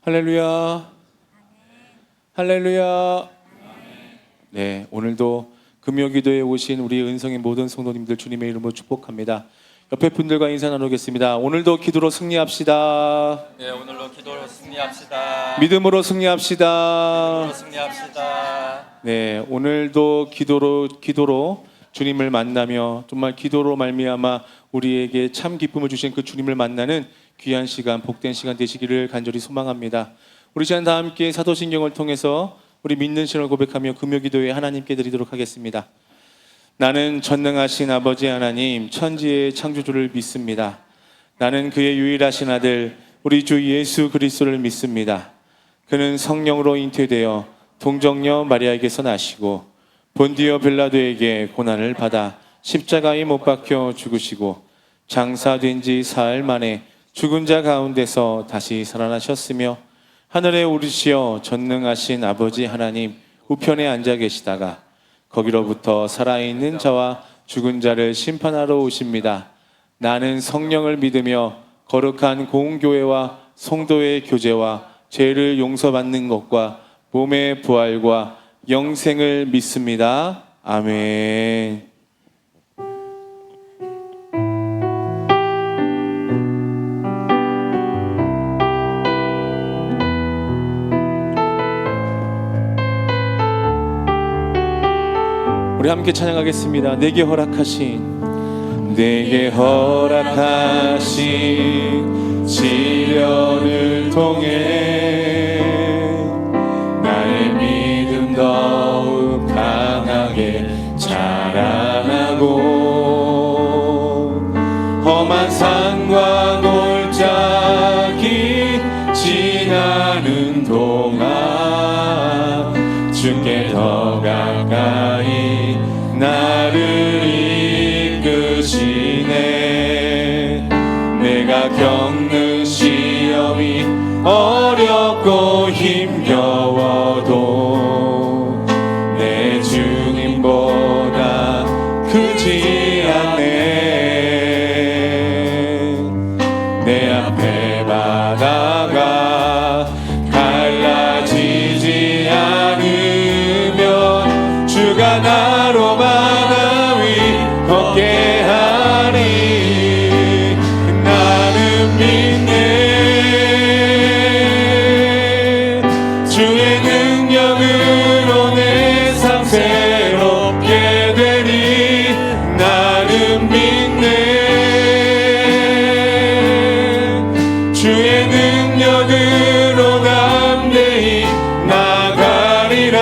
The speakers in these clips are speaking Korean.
할렐루야. 할렐루야. 네, 오늘도 금요기도에 오신 우리 은성의 모든 성도님들 주님의 이름으로 축복합니다. 옆에 분들과 인사 나누겠습니다. 오늘도 기도로 승리합시다. 네, 오늘도 기도로 승리합시다. 믿음으로 승리합시다. 믿음으로 승리합시다. 네, 오늘도 기도로 주님을 만나며 정말 기도로 말미암아 우리에게 참 기쁨을 주신 그 주님을 만나는 귀한 시간, 복된 시간 되시기를 간절히 소망합니다. 우리 시간 다 함께 사도신경을 통해서 우리 믿는 신을 고백하며 금요기도에 하나님께 드리도록 하겠습니다. 나는 전능하신 아버지 하나님, 천지의 창조주를 믿습니다. 나는 그의 유일하신 아들 우리 주 예수 그리스도를 믿습니다. 그는 성령으로 잉태되어 동정녀 마리아에게서 나시고 본디오 빌라도에게 고난을 받아 십자가에 못 박혀 죽으시고 장사된 지 사흘 만에 죽은 자 가운데서 다시 살아나셨으며 하늘에 오르시어 전능하신 아버지 하나님 우편에 앉아 계시다가 거기로부터 살아있는 자와 죽은 자를 심판하러 오십니다. 나는 성령을 믿으며 거룩한 공교회와 성도의 교제와 죄를 용서받는 것과 몸의 부활과 영생을 믿습니다. 아멘. 우리 함께 찬양하겠습니다. 내게 허락하신 시련을 통해 나의 믿음 더욱 강하게 자라나고 험한 산과 골짜기 지나는 동안 주께 더 가까이 나를 이끄시네. 내가 겪는 시험이 어렵고 힘겨워도 내 주님보다 크지 않네. 내 앞에 바다가 갈라지지 않으면 주가 나로 바다 위 걷게 하리. 나는 믿네. 주의 능력으로 내 삶 새롭게 되리. 나는 믿네. 주의 능력으로 담대히 나가리라.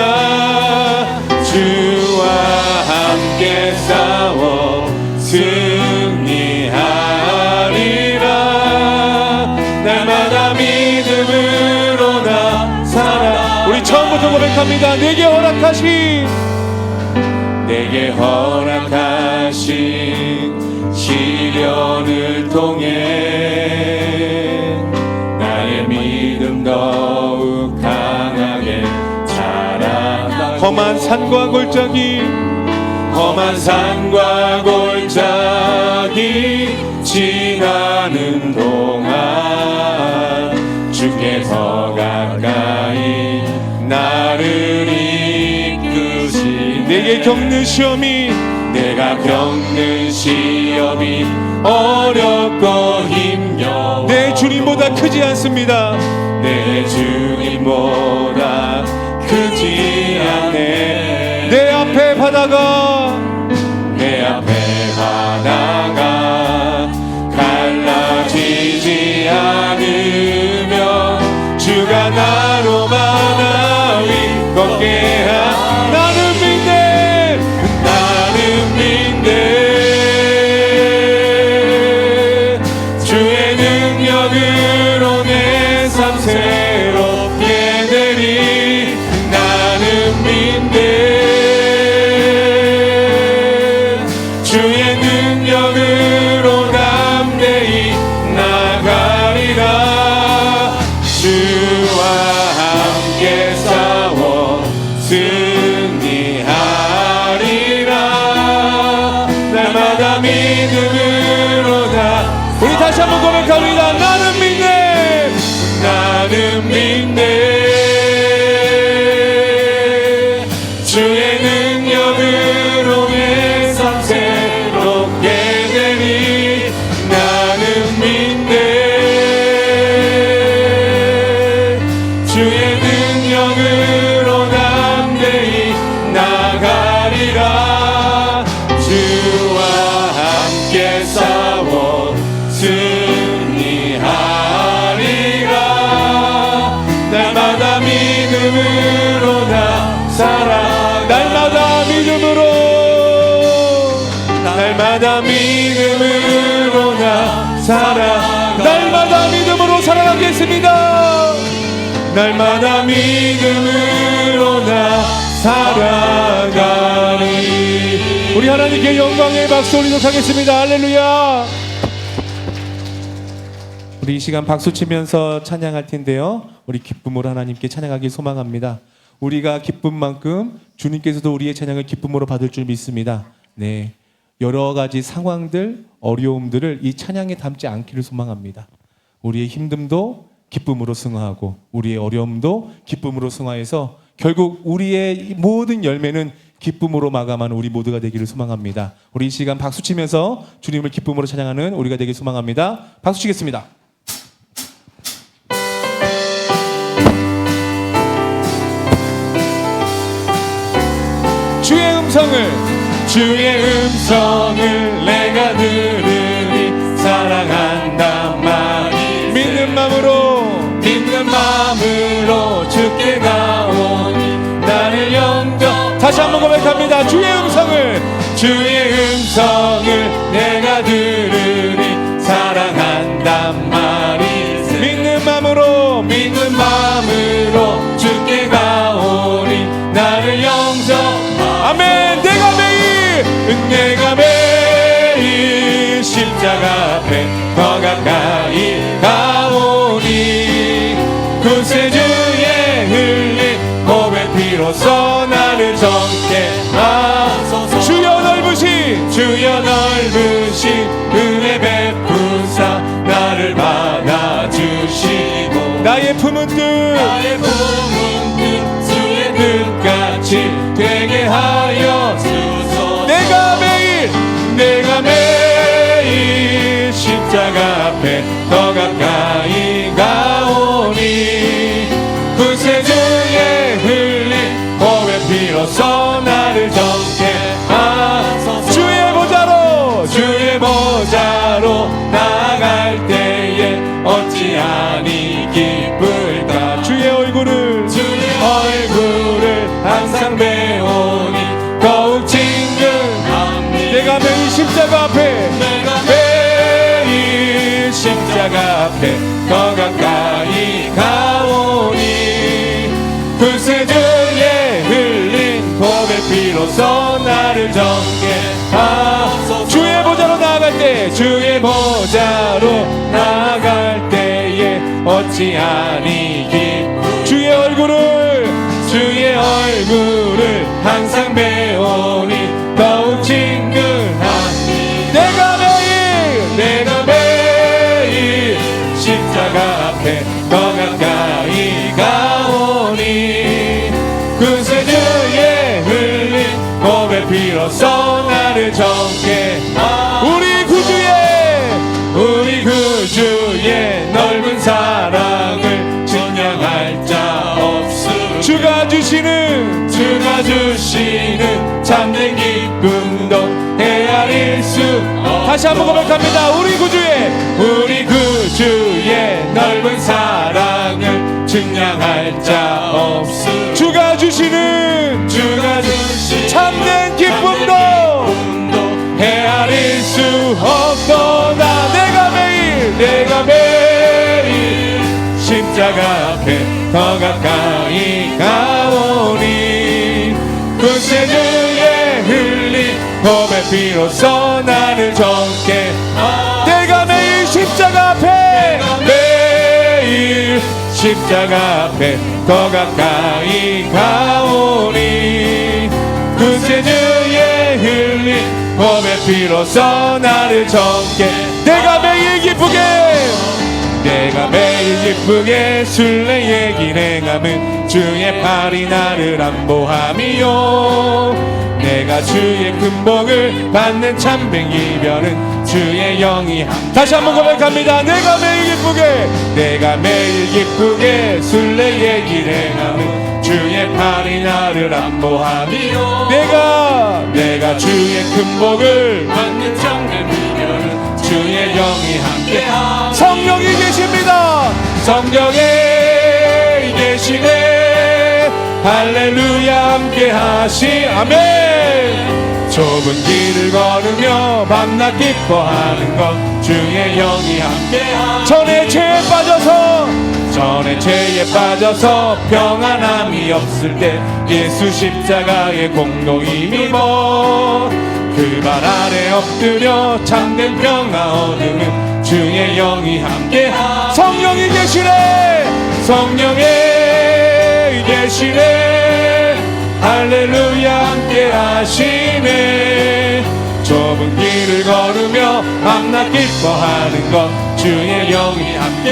주와 함께 싸워 승리하리라. 날마다 믿음으로 나 살아. 우리 처음부터 고백합니다. 내게 허락하신 시련을 통해 나의 믿음 더욱 강하게 자라나. 험한 산과 골짜기 지나는 동안 주께 더 가까이 나를 이끄시. 내가 겪는 시험이 어렵고 힘겨워 내 주님보다 크지 않습니다. 내 주님보다 크지 않네. 내 앞에 바다가 갈라지지 않으면 주가 나로 바다 위 걷게 하리. 나는 믿네. 주의 능력으로 내 삶 새롭게 되리. 나는 믿네. 주의 능력으로 내 삶 새롭게 되리 나는 믿네. 주의 능력으로 담대히 나가리라. 주와 함께 싸워 승리하리라. 날마다 믿음으로 나 살아. 날마다 믿음으로, 날마다 믿음으로 나 살아. 날마다 믿음으로 살아가겠습니다. 날마다 믿음으로 나 살아가리. 우리 하나님께 영광의 박수 올리도록 하겠습니다. 할렐루야. 우리 이 시간 박수 치면서 찬양할 텐데요, 우리 기쁨으로 하나님께 찬양하기 소망합니다. 우리가 기쁜 만큼 주님께서도 우리의 찬양을 기쁨으로 받을 줄 믿습니다. 네, 여러 가지 상황들, 어려움들을 이 찬양에 담지 않기를 소망합니다. 우리의 힘듦도 기쁨으로 승화하고 우리의 어려움도 기쁨으로 승화해서 결국 우리의 모든 열매는 기쁨으로 마감하는 우리 모두가 되기를 소망합니다. 우리 이 시간 박수 치면서 주님을 기쁨으로 찬양하는 우리가 되길 소망합니다. 박수 치겠습니다. 주의 음성을 내가 들으니 사랑한단 말이 믿는 마음으로 주께 가오니 나를 영접. 다시 한번 고백합니다. 주의 음성을 내가 들으니 사랑한단 말이 믿는 마음으로 주께 가오니 나를 영접. 아멘. 내가 매일 십자가 앞에 더 가까이 가오니 구세주의 흘린 몸의 피로써 나를 정케 하소서. 주여 넓으신 은혜 베푸사 나를 받아주시고 나의 품은 뜻 주의 뜻같이 되게 하여 주소서. 내가 매일 십자가 앞에 더 가까이 가오니 구세주의 흘린 몸의 피로써 나를 정케 하소서. 주의 보좌로 나아갈 때에 어찌하니 기쁠까. 주의 얼굴을 항상 배우니 더욱 친근합니다. 내가 매일 십자가 앞에 더 가까이 가오니 구세주의 흘린 몸의 피로써 나를 정케 하소서. 주의 보좌로 나아갈 때에 어찌하니 주의 얼굴을 항상 배우니 더욱 친근하니 내가 매일 십자가 앞에 더 가까이 가오니 구세주의 흘린 몸의 피로써 나를 정케. 우리 구주의 넓은 사랑을 증량할 자 없으리. 주가 주시는 참된 기쁨도 헤아릴 수 없어. 다시 한번 고백합니다. 우리 구주의 넓은 사랑을 증량할 자 없으리. 주가 주시는 참된 기쁨도 헤아릴 수 없도다. 내가 매일 십자가 앞에 더 가까이 가오니 구세주의 흘린 몸의 피로써 나를 정케. 내가 매일 십자가 앞에 더 가까이 가오니 구세주의 흘린 몸의 피로써 나를 정케. 내가 매일 기쁘게 술래의 길 행함은 주의 팔이 나를 안보함이요 내가 주의 큰 복을 받는 참된 기별은 주의 영이 다시 한번 고백합니다. 내가 매일 기쁘게 순례의 길 행함은 주의 팔이 나를 안보함이요 내가 주의 큰 복을 받는 참된 기별은 주의 영이 함께함 성령이 계십니다. 성령이 계시네 할렐루야 함께 아멘. 좁은 길을 걸으며 밤낮 기뻐하는 것 주의 영이 함께함 전에 죄에 빠져서 평안함이 없을 때 예수 십자가의 공로이 힘입어 그 발 아래 엎드려 참된 평화 얻으면 주의 영이 함께함 성령이 계시네 할렐루야 함께 하시네 좁은 길을 걸으며 밤낮 기뻐하는 것 주의 영이 함께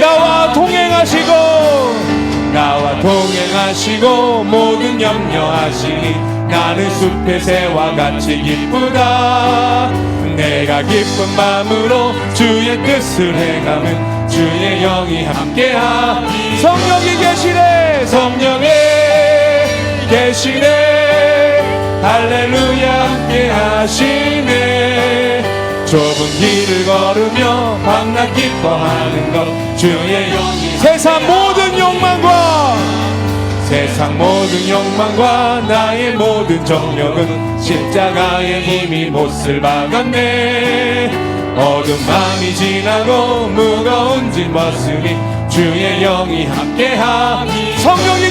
나와 동행하시고 모든 염려하시니 나는 숲의 새와 같이 기쁘다 내가 기쁜 마음으로 주의 뜻을 행하면 주의 영이 함께하 성령이 계시네 할렐루야 함께 하시네 좁은 길을 걸으며 밤낮 기뻐하는 것 주의 영이 세상 모든 욕망과 나의 모든 정력은 십자가의 힘이 못을 박았네 어두운 밤이 지나고 무거운 짐 벗으니 주의 영이 함께하 성령이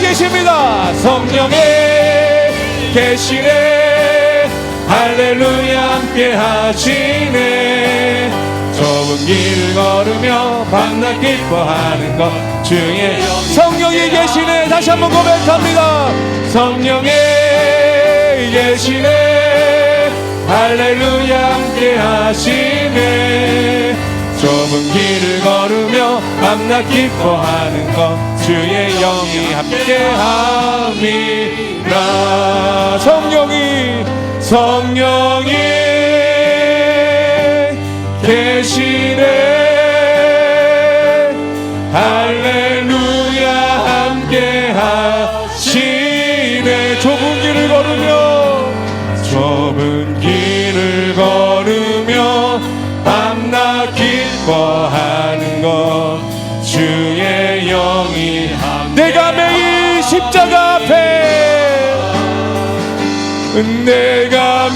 계시네 할렐루야 함께 하시네 좁은 길을 걸으며 밤낮 기뻐하는 것 주의 성령이 계시네 다시 한번 고백합니다 성령이 계시네 할렐루야 함께 하시네 좁은 길을 걸으며 밤낮 기뻐하는 것 주의 영이 함께함이라 성령이 계시네 할렐루야 함께 하시네 좁은 길을 걸으며 밤낮 기뻐하는 것 주의 영이 내가 매일 십자가 앞에 내가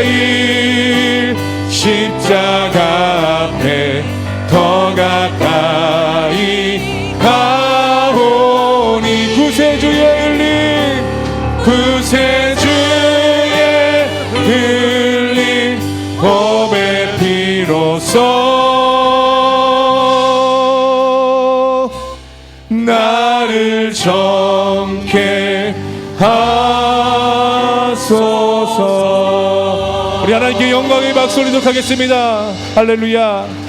매일 십자가 앞에 더 가까이 가오니 구세주의 흘린 보배 피로써 나를 정케 하소서. 우리 하나님께 영광의 박수 올리도록 하겠습니다. 할렐루야.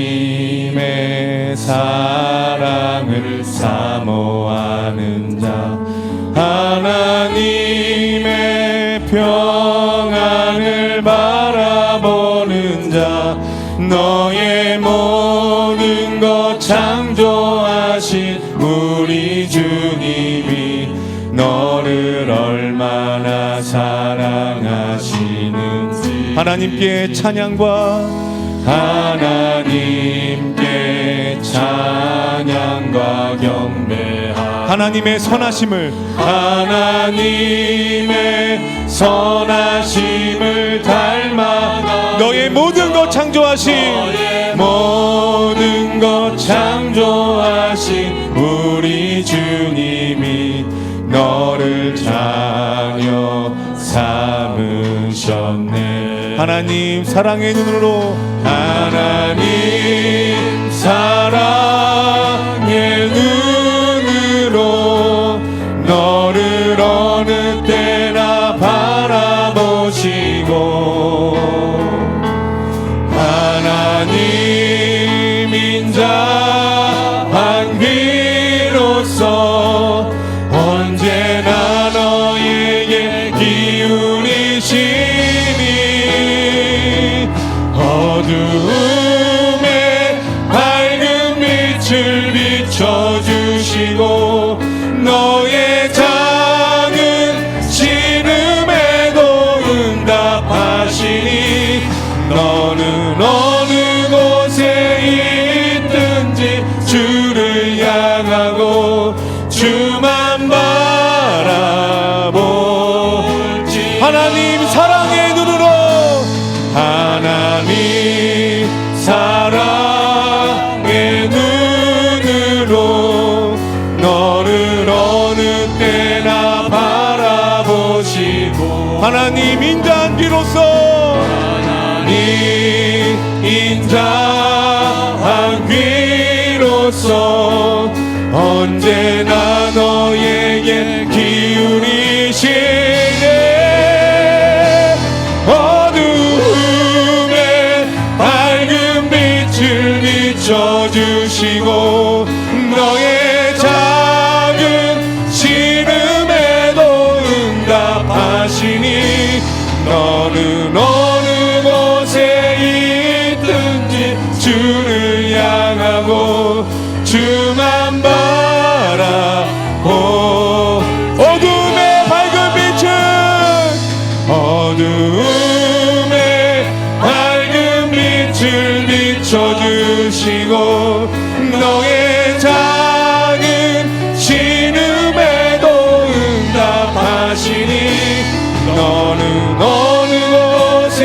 하나님의 사랑을 사모하는 자 하나님의 평안을 바라보는 자 너의 모든 것 창조하신 우리 주님이 너를 얼마나 사랑하시는지 하나님께 찬양과 경배하 하나님의 선하심을 하나님의 선하심을 닮아 너의 모든 것 창조하신 모든 것 창조하신 우리 주님이 너를 자녀 삼으셨네. 하나님 사랑의 눈으로 하나님 사랑의 눈으로 너를 어느 때나 바라보시고 하나님 인자한 비로소 언제나 너에게 기울이시니 어두움에 밝은 빛을 비춰주시고 너의 작은 신음에도 응답하시니 너는 어느 곳에 있든지 주를 향하고 주만 바라볼지 하나님 사랑의 눈으로 하나님 사랑의 눈으로 너를 어느 때나 바라보시고 하나님 인자한 비로소 하나님 인자한 비로소 언제나 너에게 기울이시네. 어두움에 밝은 빛을 비춰주시고 너의 작은 신음에도 응답하시니 너는 어느 곳에 있든지 주를 향하고 주만 바라보 어둠의 밝은 빛은 어둠의 밝은 빛을 비춰주시고 너의 작은 신음에도 응답하시니 너는 어느 곳에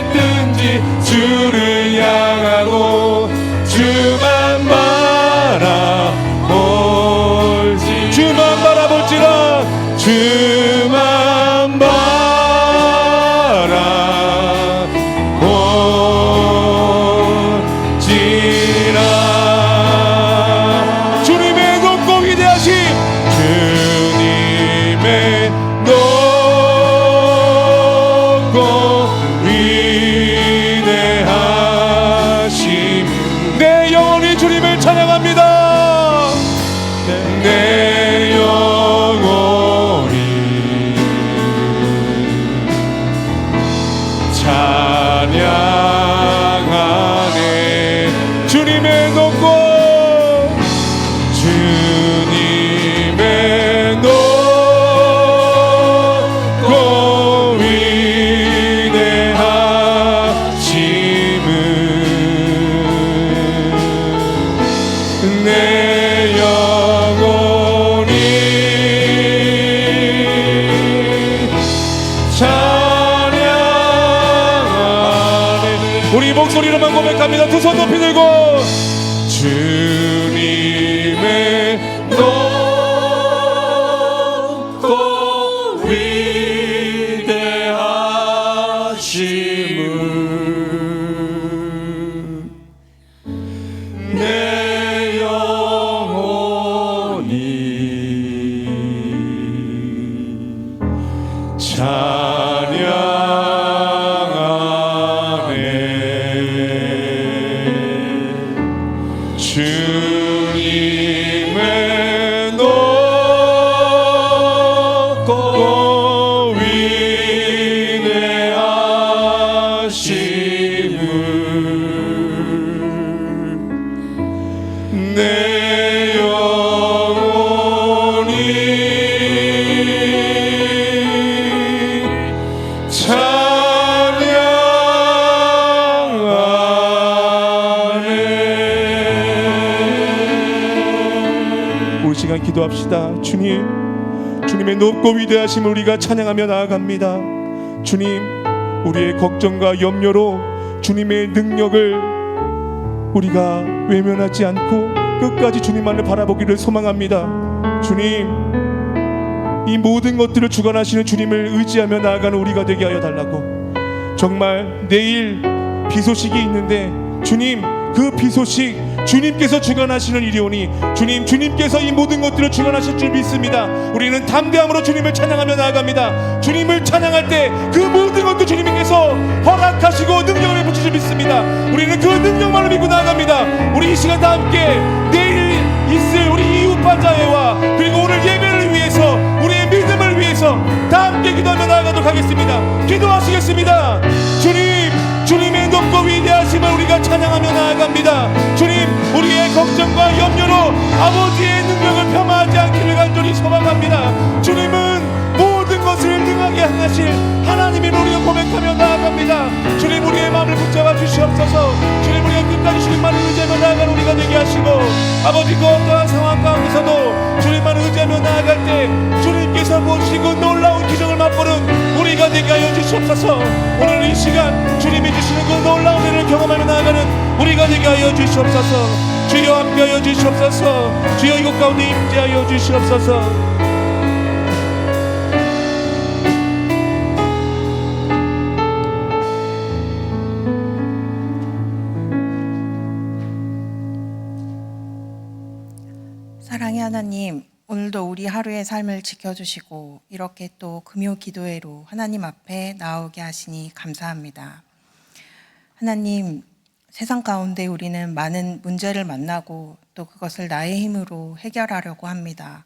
있든지 주를 향하고 주만 바라볼지 주만 바라볼지라 주만 바라볼지라 주님의 높고 위대하심 주님의 높고 위대하심 내 영혼이 주님을 찬양합니다. 내 영혼이 찬양하네. 주님의 높고 주님의 높고 위대하심은 내 시간 기도합시다. 주님의 높고 위대하심을 우리가 찬양하며 나아갑니다. 주님, 우리의 걱정과 염려로 주님의 능력을 우리가 외면하지 않고 끝까지 주님만을 바라보기를 소망합니다. 주님, 이 모든 것들을 주관하시는 주님을 의지하며 나아가는 우리가 되게 하여 달라고. 정말 내일 비 소식이 있는데 주님, 그 비 소식 주님께서 주관하시는 일이오니 주님께서 이 모든 것들을 주관하실 줄 믿습니다. 우리는 담대함으로 주님을 찬양하며 나아갑니다. 주님을 찬양할 때 그 모든 것도 주님께서 허락하시고 능력을 베푸실 줄 믿습니다. 우리는 그 능력만을 믿고 나아갑니다. 우리 이 시간 다 함께 내일 있을 우리 이웃반자회와 그리고 오늘 예배를 위해서 우리의 믿음을 위해서 다 함께 기도하며 나아가도록 하겠습니다. 기도하시겠습니다. 주님의 높고 위대하심을 우리가 찬양하며 나아갑니다. 주님, 우리의 걱정과 염려로 아버지의 능력을 폄하하지 않기를 간절히 소망합니다. 주님은 모든 것을 능하게 하실 하나님을 우리가 고백하며 나아갑니다. 주님, 우리의 마음을 붙잡아 주시옵소서. 주님, 우리가 끝까지 주님만을 의지하며 나아가는 우리가 되게 하시고, 아버지 그 어떠한 상황 가운데서도 주님만을 의지하며 나아갈 때 주님께서 보시고 놀라운 기적을 맛보는 우리가 되게 하여 주시옵소서. 오늘 이 시간 주님이 주시는 그 놀라운 은혜를 경험하며 나아가는 우리가 되게 하여 주시옵소서. 주여 함께하여 주시옵소서. 주여 이곳 가운데 임재하여 주시옵소서. 사랑의 하나님, 오늘도 우리 하루의 삶을 지켜주시고 이렇게 또 금요 기도회로 하나님 앞에 나오게 하시니 감사합니다. 하나님, 세상 가운데 우리는 많은 문제를 만나고 또 그것을 나의 힘으로 해결하려고 합니다.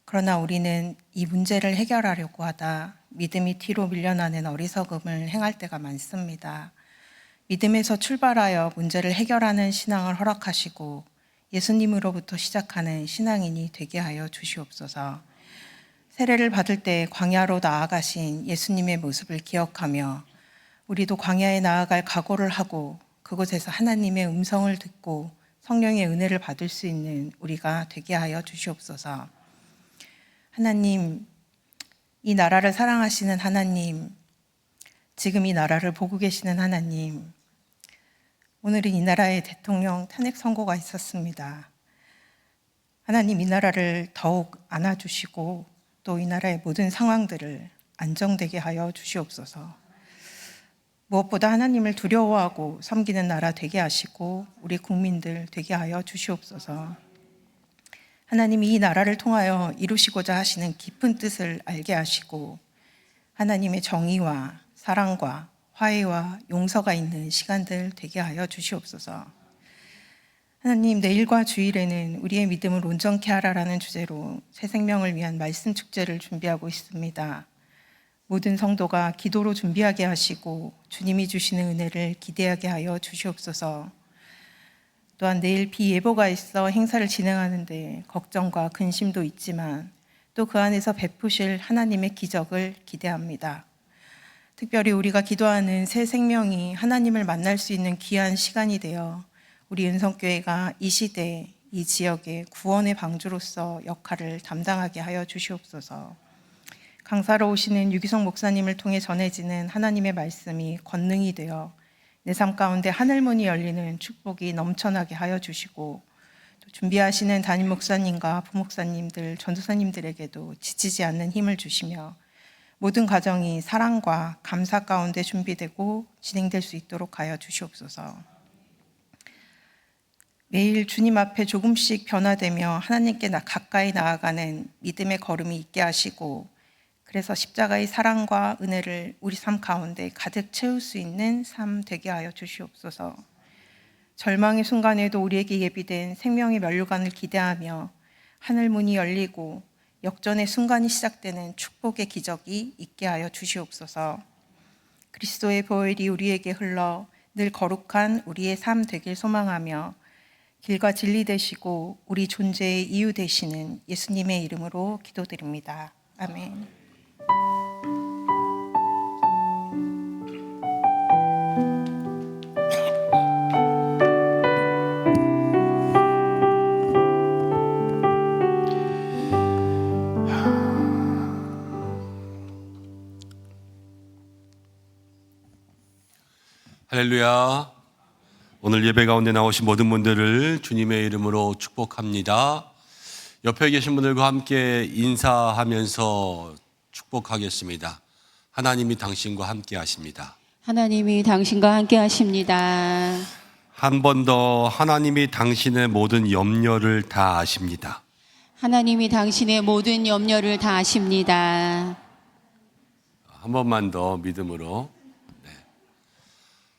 그러나 우리는 이 문제를 해결하려고 하다 믿음이 뒤로 밀려나는 어리석음을 행할 때가 많습니다. 믿음에서 출발하여 문제를 해결하는 신앙을 허락하시고 예수님으로부터 시작하는 신앙인이 되게 하여 주시옵소서. 세례를 받을 때 광야로 나아가신 예수님의 모습을 기억하며 우리도 광야에 나아갈 각오를 하고 그곳에서 하나님의 음성을 듣고 성령의 은혜를 받을 수 있는 우리가 되게 하여 주시옵소서. 하나님, 이 나라를 사랑하시는 하나님, 지금 이 나라를 보고 계시는 하나님, 오늘은 이 나라의 대통령 탄핵 선고가 있었습니다. 하나님, 이 나라를 더욱 안아주시고 또 이 나라의 모든 상황들을 안정되게 하여 주시옵소서. 무엇보다 하나님을 두려워하고 섬기는 나라 되게 하시고 우리 국민들 되게 하여 주시옵소서. 하나님이 이 나라를 통하여 이루시고자 하시는 깊은 뜻을 알게 하시고 하나님의 정의와 사랑과 화해와 용서가 있는 시간들 되게 하여 주시옵소서. 하나님, 내일과 주일에는 우리의 믿음을 온전케 하라라는 주제로 새 생명을 위한 말씀 축제를 준비하고 있습니다. 모든 성도가 기도로 준비하게 하시고 주님이 주시는 은혜를 기대하게 하여 주시옵소서. 또한 내일 비 예보가 있어 행사를 진행하는데 걱정과 근심도 있지만 또 그 안에서 베푸실 하나님의 기적을 기대합니다. 특별히 우리가 기도하는 새 생명이 하나님을 만날 수 있는 귀한 시간이 되어 우리 은성교회가 이 시대, 이 지역의 구원의 방주로서 역할을 담당하게 하여 주시옵소서. 강사로 오시는 유기성 목사님을 통해 전해지는 하나님의 말씀이 권능이 되어 내 삶 가운데 하늘문이 열리는 축복이 넘쳐나게 하여 주시고 또 준비하시는 담임 목사님과 부목사님들, 전도사님들에게도 지치지 않는 힘을 주시며 모든 과정이 사랑과 감사 가운데 준비되고 진행될 수 있도록 하여 주시옵소서. 매일 주님 앞에 조금씩 변화되며 하나님께 가까이 나아가는 믿음의 걸음이 있게 하시고 그래서 십자가의 사랑과 은혜를 우리 삶 가운데 가득 채울 수 있는 삶 되게 하여 주시옵소서. 절망의 순간에도 우리에게 예비된 생명의 면류관을 기대하며 하늘 문이 열리고 역전의 순간이 시작되는 축복의 기적이 있게 하여 주시옵소서. 그리스도의 보혈이 우리에게 흘러 늘 거룩한 우리의 삶 되길 소망하며 길과 진리 되시고 우리 존재의 이유 되시는 예수님의 이름으로 기도드립니다. 아멘. 할렐루야. 오늘 예배 가운데 나오신 모든 분들을 주님의 이름으로 축복합니다. 옆에 계신 분들과 함께 인사하면서 축복하겠습니다. 하나님이 당신과 함께 하십니다. 하나님이 당신과 함께 하십니다. 한 번 더 하나님이 당신의 모든 염려를 다 아십니다. 하나님이 당신의 모든 염려를 다 아십니다. 한 번만 더 믿음으로.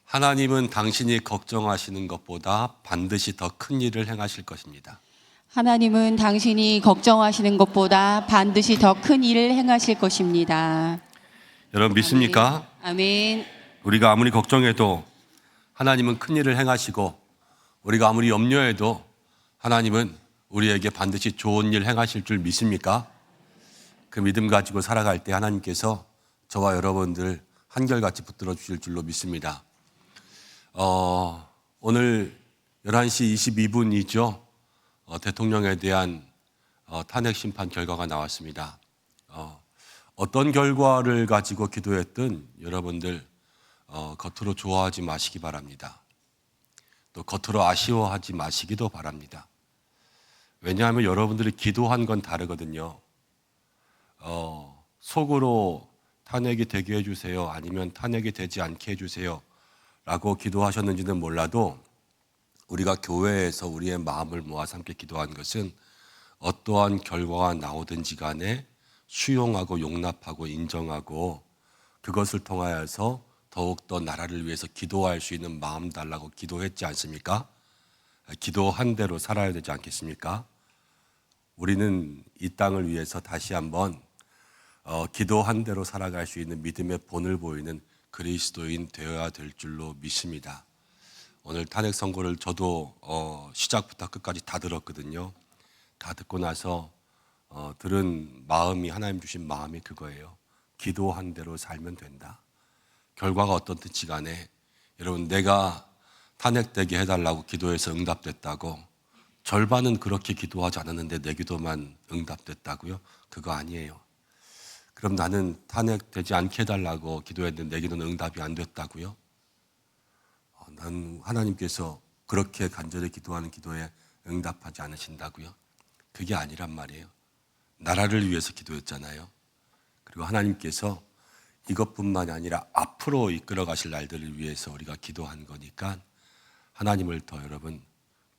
하나님은 당신이 걱정하시는 것보다 반드시 더 큰 일을 행하실 것입니다. 하나님은 당신이 걱정하시는 것보다 반드시 더 큰 일을 행하실 것입니다. 여러분 믿습니까? 아멘. 우리가 아무리 걱정해도 하나님은 큰 일을 행하시고, 우리가 아무리 염려해도 하나님은 우리에게 반드시 좋은 일 행하실 줄 믿습니까? 그 믿음 가지고 살아갈 때 하나님께서 저와 여러분들 한결같이 붙들어 주실 줄로 믿습니다. 오늘 11시 22분이죠. 대통령에 대한 탄핵 심판 결과가 나왔습니다. 어떤 결과를 가지고 기도했든 여러분들 겉으로 좋아하지 마시기 바랍니다. 또 겉으로 아쉬워하지 마시기도 바랍니다. 왜냐하면 여러분들이 기도한 건 다르거든요. 속으로 탄핵이 되게 해주세요, 아니면 탄핵이 되지 않게 해주세요 라고 기도하셨는지는 몰라도, 우리가 교회에서 우리의 마음을 모아서 함께 기도한 것은 어떠한 결과가 나오든지 간에 수용하고 용납하고 인정하고, 그것을 통하여서 더욱더 나라를 위해서 기도할 수 있는 마음 달라고 기도했지 않습니까? 기도한 대로 살아야 되지 않겠습니까? 우리는 이 땅을 위해서 다시 한번 기도한 대로 살아갈 수 있는 믿음의 본을 보이는 그리스도인 되어야 될 줄로 믿습니다. 오늘 탄핵 선고를 저도 시작부터 끝까지 다 들었거든요. 다 듣고 나서 들은 마음이, 하나님 주신 마음이 그거예요. 기도한 대로 살면 된다. 결과가 어떻든지 간에 여러분, 내가 탄핵되게 해달라고 기도해서 응답됐다고 절반은 그렇게 기도하지 않았는데 내 기도만 응답됐다고요? 그거 아니에요. 그럼 나는 탄핵되지 않게 해달라고 기도했는데 내 기도는 응답이 안 됐다고요? 난 하나님께서 그렇게 간절히 기도하는 기도에 응답하지 않으신다고요? 그게 아니란 말이에요. 나라를 위해서 기도했잖아요. 그리고 하나님께서 이것뿐만이 아니라 앞으로 이끌어 가실 날들을 위해서 우리가 기도한 거니까 하나님을 더 여러분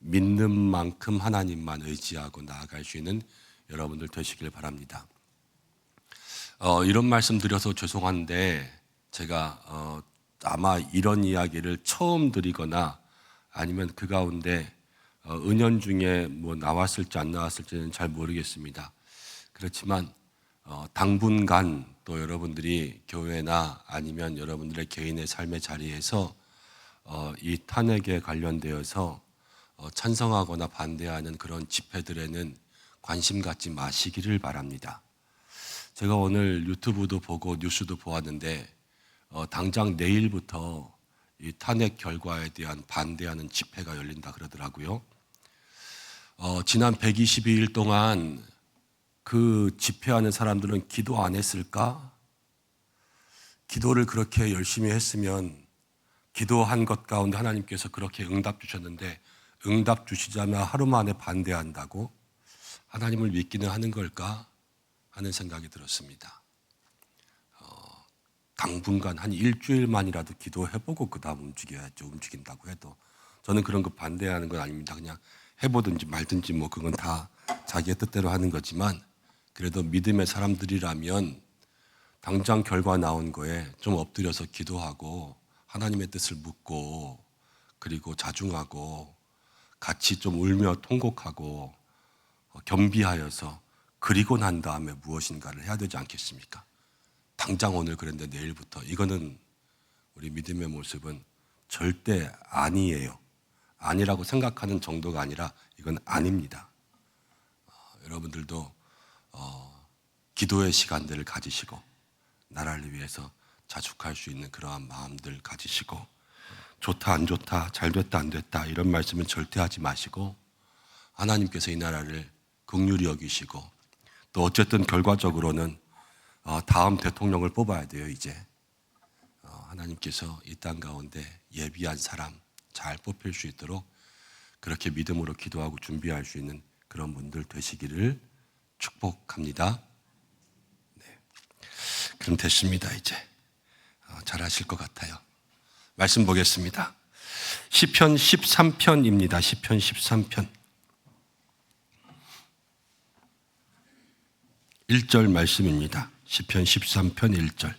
믿는 만큼 하나님만 의지하고 나아갈 수 있는 여러분들 되시길 바랍니다. 이런 말씀 드려서 죄송한데, 제가 아마 이런 이야기를 처음 드리거나 아니면 그 가운데 은연중에 뭐 나왔을지 안 나왔을지는 잘 모르겠습니다. 그렇지만 당분간 또 여러분들이 교회나 아니면 여러분들의 개인의 삶의 자리에서 이 탄핵에 관련되어서 찬성하거나 반대하는 그런 집회들에는 관심 갖지 마시기를 바랍니다. 제가 오늘 유튜브도 보고 뉴스도 보았는데 당장 내일부터 이 탄핵 결과에 대한 반대하는 집회가 열린다 그러더라고요. 지난 122일 동안 그 집회하는 사람들은 기도 안 했을까? 기도를 그렇게 열심히 했으면 기도한 것 가운데 하나님께서 그렇게 응답 주셨는데 응답 주시자마자 하루 만에 반대한다고? 하나님을 믿기는 하는 걸까? 하는 생각이 들었습니다. 당분간 한 일주일만이라도 기도해보고 그 다음 움직여야죠. 움직인다고 해도. 저는 그런 거 반대하는 건 아닙니다. 그냥 해보든지 말든지 뭐 그건 다 자기의 뜻대로 하는 거지만, 그래도 믿음의 사람들이라면 당장 결과 나온 거에 좀 엎드려서 기도하고 하나님의 뜻을 묻고, 그리고 자중하고 같이 좀 울며 통곡하고 겸비하여서 그리고 난 다음에 무엇인가를 해야 되지 않겠습니까? 당장 오늘 그랬는데 내일부터, 이거는 우리 믿음의 모습은 절대 아니에요. 아니라고 생각하는 정도가 아니라 이건 아닙니다. 여러분들도 기도의 시간들을 가지시고 나라를 위해서 자축할 수 있는 그러한 마음들 가지시고, 좋다 안 좋다, 잘 됐다 안 됐다 이런 말씀은 절대 하지 마시고, 하나님께서 이 나라를 긍휼히 여기시고, 또 어쨌든 결과적으로는 다음 대통령을 뽑아야 돼요. 이제 하나님께서 이 땅 가운데 예비한 사람 잘 뽑힐 수 있도록 그렇게 믿음으로 기도하고 준비할 수 있는 그런 분들 되시기를 축복합니다. 네. 그럼 됐습니다. 이제 잘하실 것 같아요. 말씀 보겠습니다. 시편 13편입니다. 시편 13편 1절 말씀입니다. 시편 13편 1절.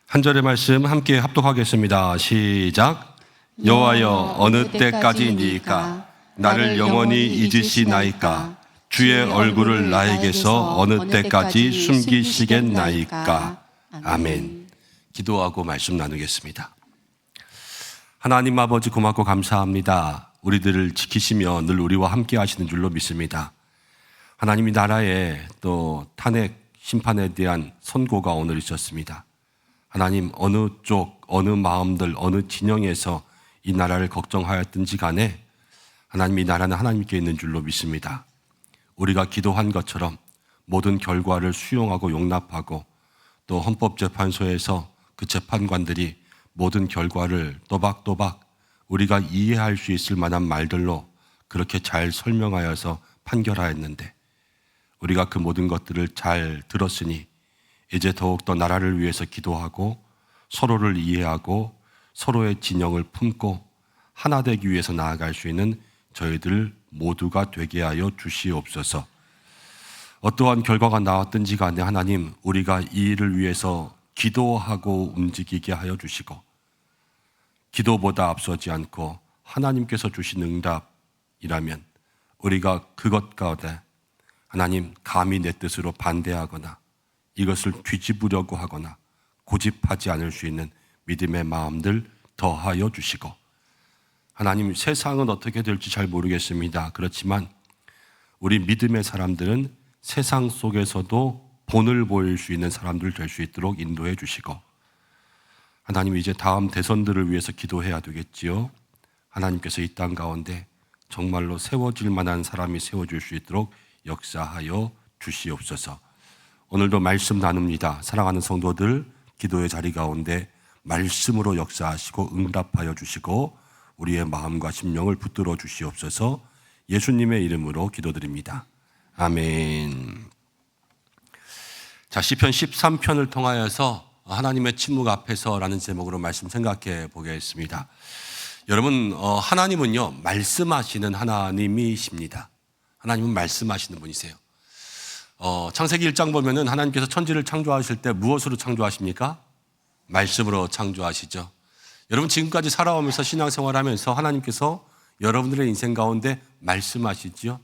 한 절의 말씀 함께 합독하겠습니다. 시작. 여호와여 어느 때까지니까 나를 영원히 잊으시나이까 주의 얼굴을 나에게서 어느 때까지 숨기시겠나이까. 아멘. 기도하고 말씀 나누겠습니다. 하나님 아버지 고맙고 감사합니다. 우리들을 지키시며 늘 우리와 함께 하시는 줄로 믿습니다. 하나님이 나라에 또 탄핵 심판에 대한 선고가 오늘 있었습니다. 하나님 어느 쪽 어느 마음들 어느 진영에서 이 나라를 걱정하였든지 간에 하나님 이 나라는 하나님께 있는 줄로 믿습니다. 우리가 기도한 것처럼 모든 결과를 수용하고 용납하고 또 헌법재판소에서 그 재판관들이 모든 결과를 또박또박 우리가 이해할 수 있을 만한 말들로 그렇게 잘 설명하여서 판결하였는데 우리가 그 모든 것들을 잘 들었으니 이제 더욱더 나라를 위해서 기도하고 서로를 이해하고 서로의 진영을 품고 하나 되기 위해서 나아갈 수 있는 저희들 모두가 되게 하여 주시옵소서. 어떠한 결과가 나왔든지 간에 하나님 우리가 이 일을 위해서 기도하고 움직이게 하여 주시고 기도보다 앞서지 않고 하나님께서 주신 응답이라면 우리가 그것 가운데 하나님 감히 내 뜻으로 반대하거나 이것을 뒤집으려고 하거나 고집하지 않을 수 있는 믿음의 마음들 더하여 주시고 하나님 세상은 어떻게 될지 잘 모르겠습니다. 그렇지만 우리 믿음의 사람들은 세상 속에서도 본을 보일 수 있는 사람들 될 수 있도록 인도해 주시고 하나님 이제 다음 대선들을 위해서 기도해야 되겠지요. 하나님께서 이 땅 가운데 정말로 세워질 만한 사람이 세워질 수 있도록 역사하여 주시옵소서. 오늘도 말씀 나눕니다. 사랑하는 성도들 기도의 자리 가운데 말씀으로 역사하시고 응답하여 주시고 우리의 마음과 심령을 붙들어 주시옵소서. 예수님의 이름으로 기도드립니다. 아멘. 자, 시편 13편을 통하여서 하나님의 침묵 앞에서라는 제목으로 말씀 생각해 보겠습니다. 여러분, 하나님은요 말씀하시는 하나님이십니다. 하나님은 말씀하시는 분이세요. 창세기 1장 보면은 하나님께서 천지를 창조하실 때 무엇으로 창조하십니까? 말씀으로 창조하시죠. 여러분 지금까지 살아오면서 신앙생활하면서 하나님께서 여러분들의 인생 가운데 말씀하시지요.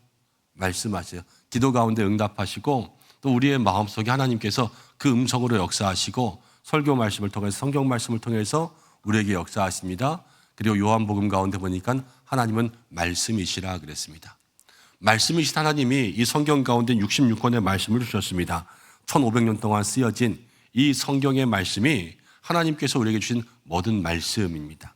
말씀하세요. 기도 가운데 응답하시고 또 우리의 마음속에 하나님께서 그 음성으로 역사하시고 설교 말씀을 통해서 성경 말씀을 통해서 우리에게 역사하십니다. 그리고 요한복음 가운데 보니까 하나님은 말씀이시라 그랬습니다. 말씀이신 하나님이 이 성경 가운데 66권의 말씀을 주셨습니다. 1500년 동안 쓰여진 이 성경의 말씀이 하나님께서 우리에게 주신 모든 말씀입니다.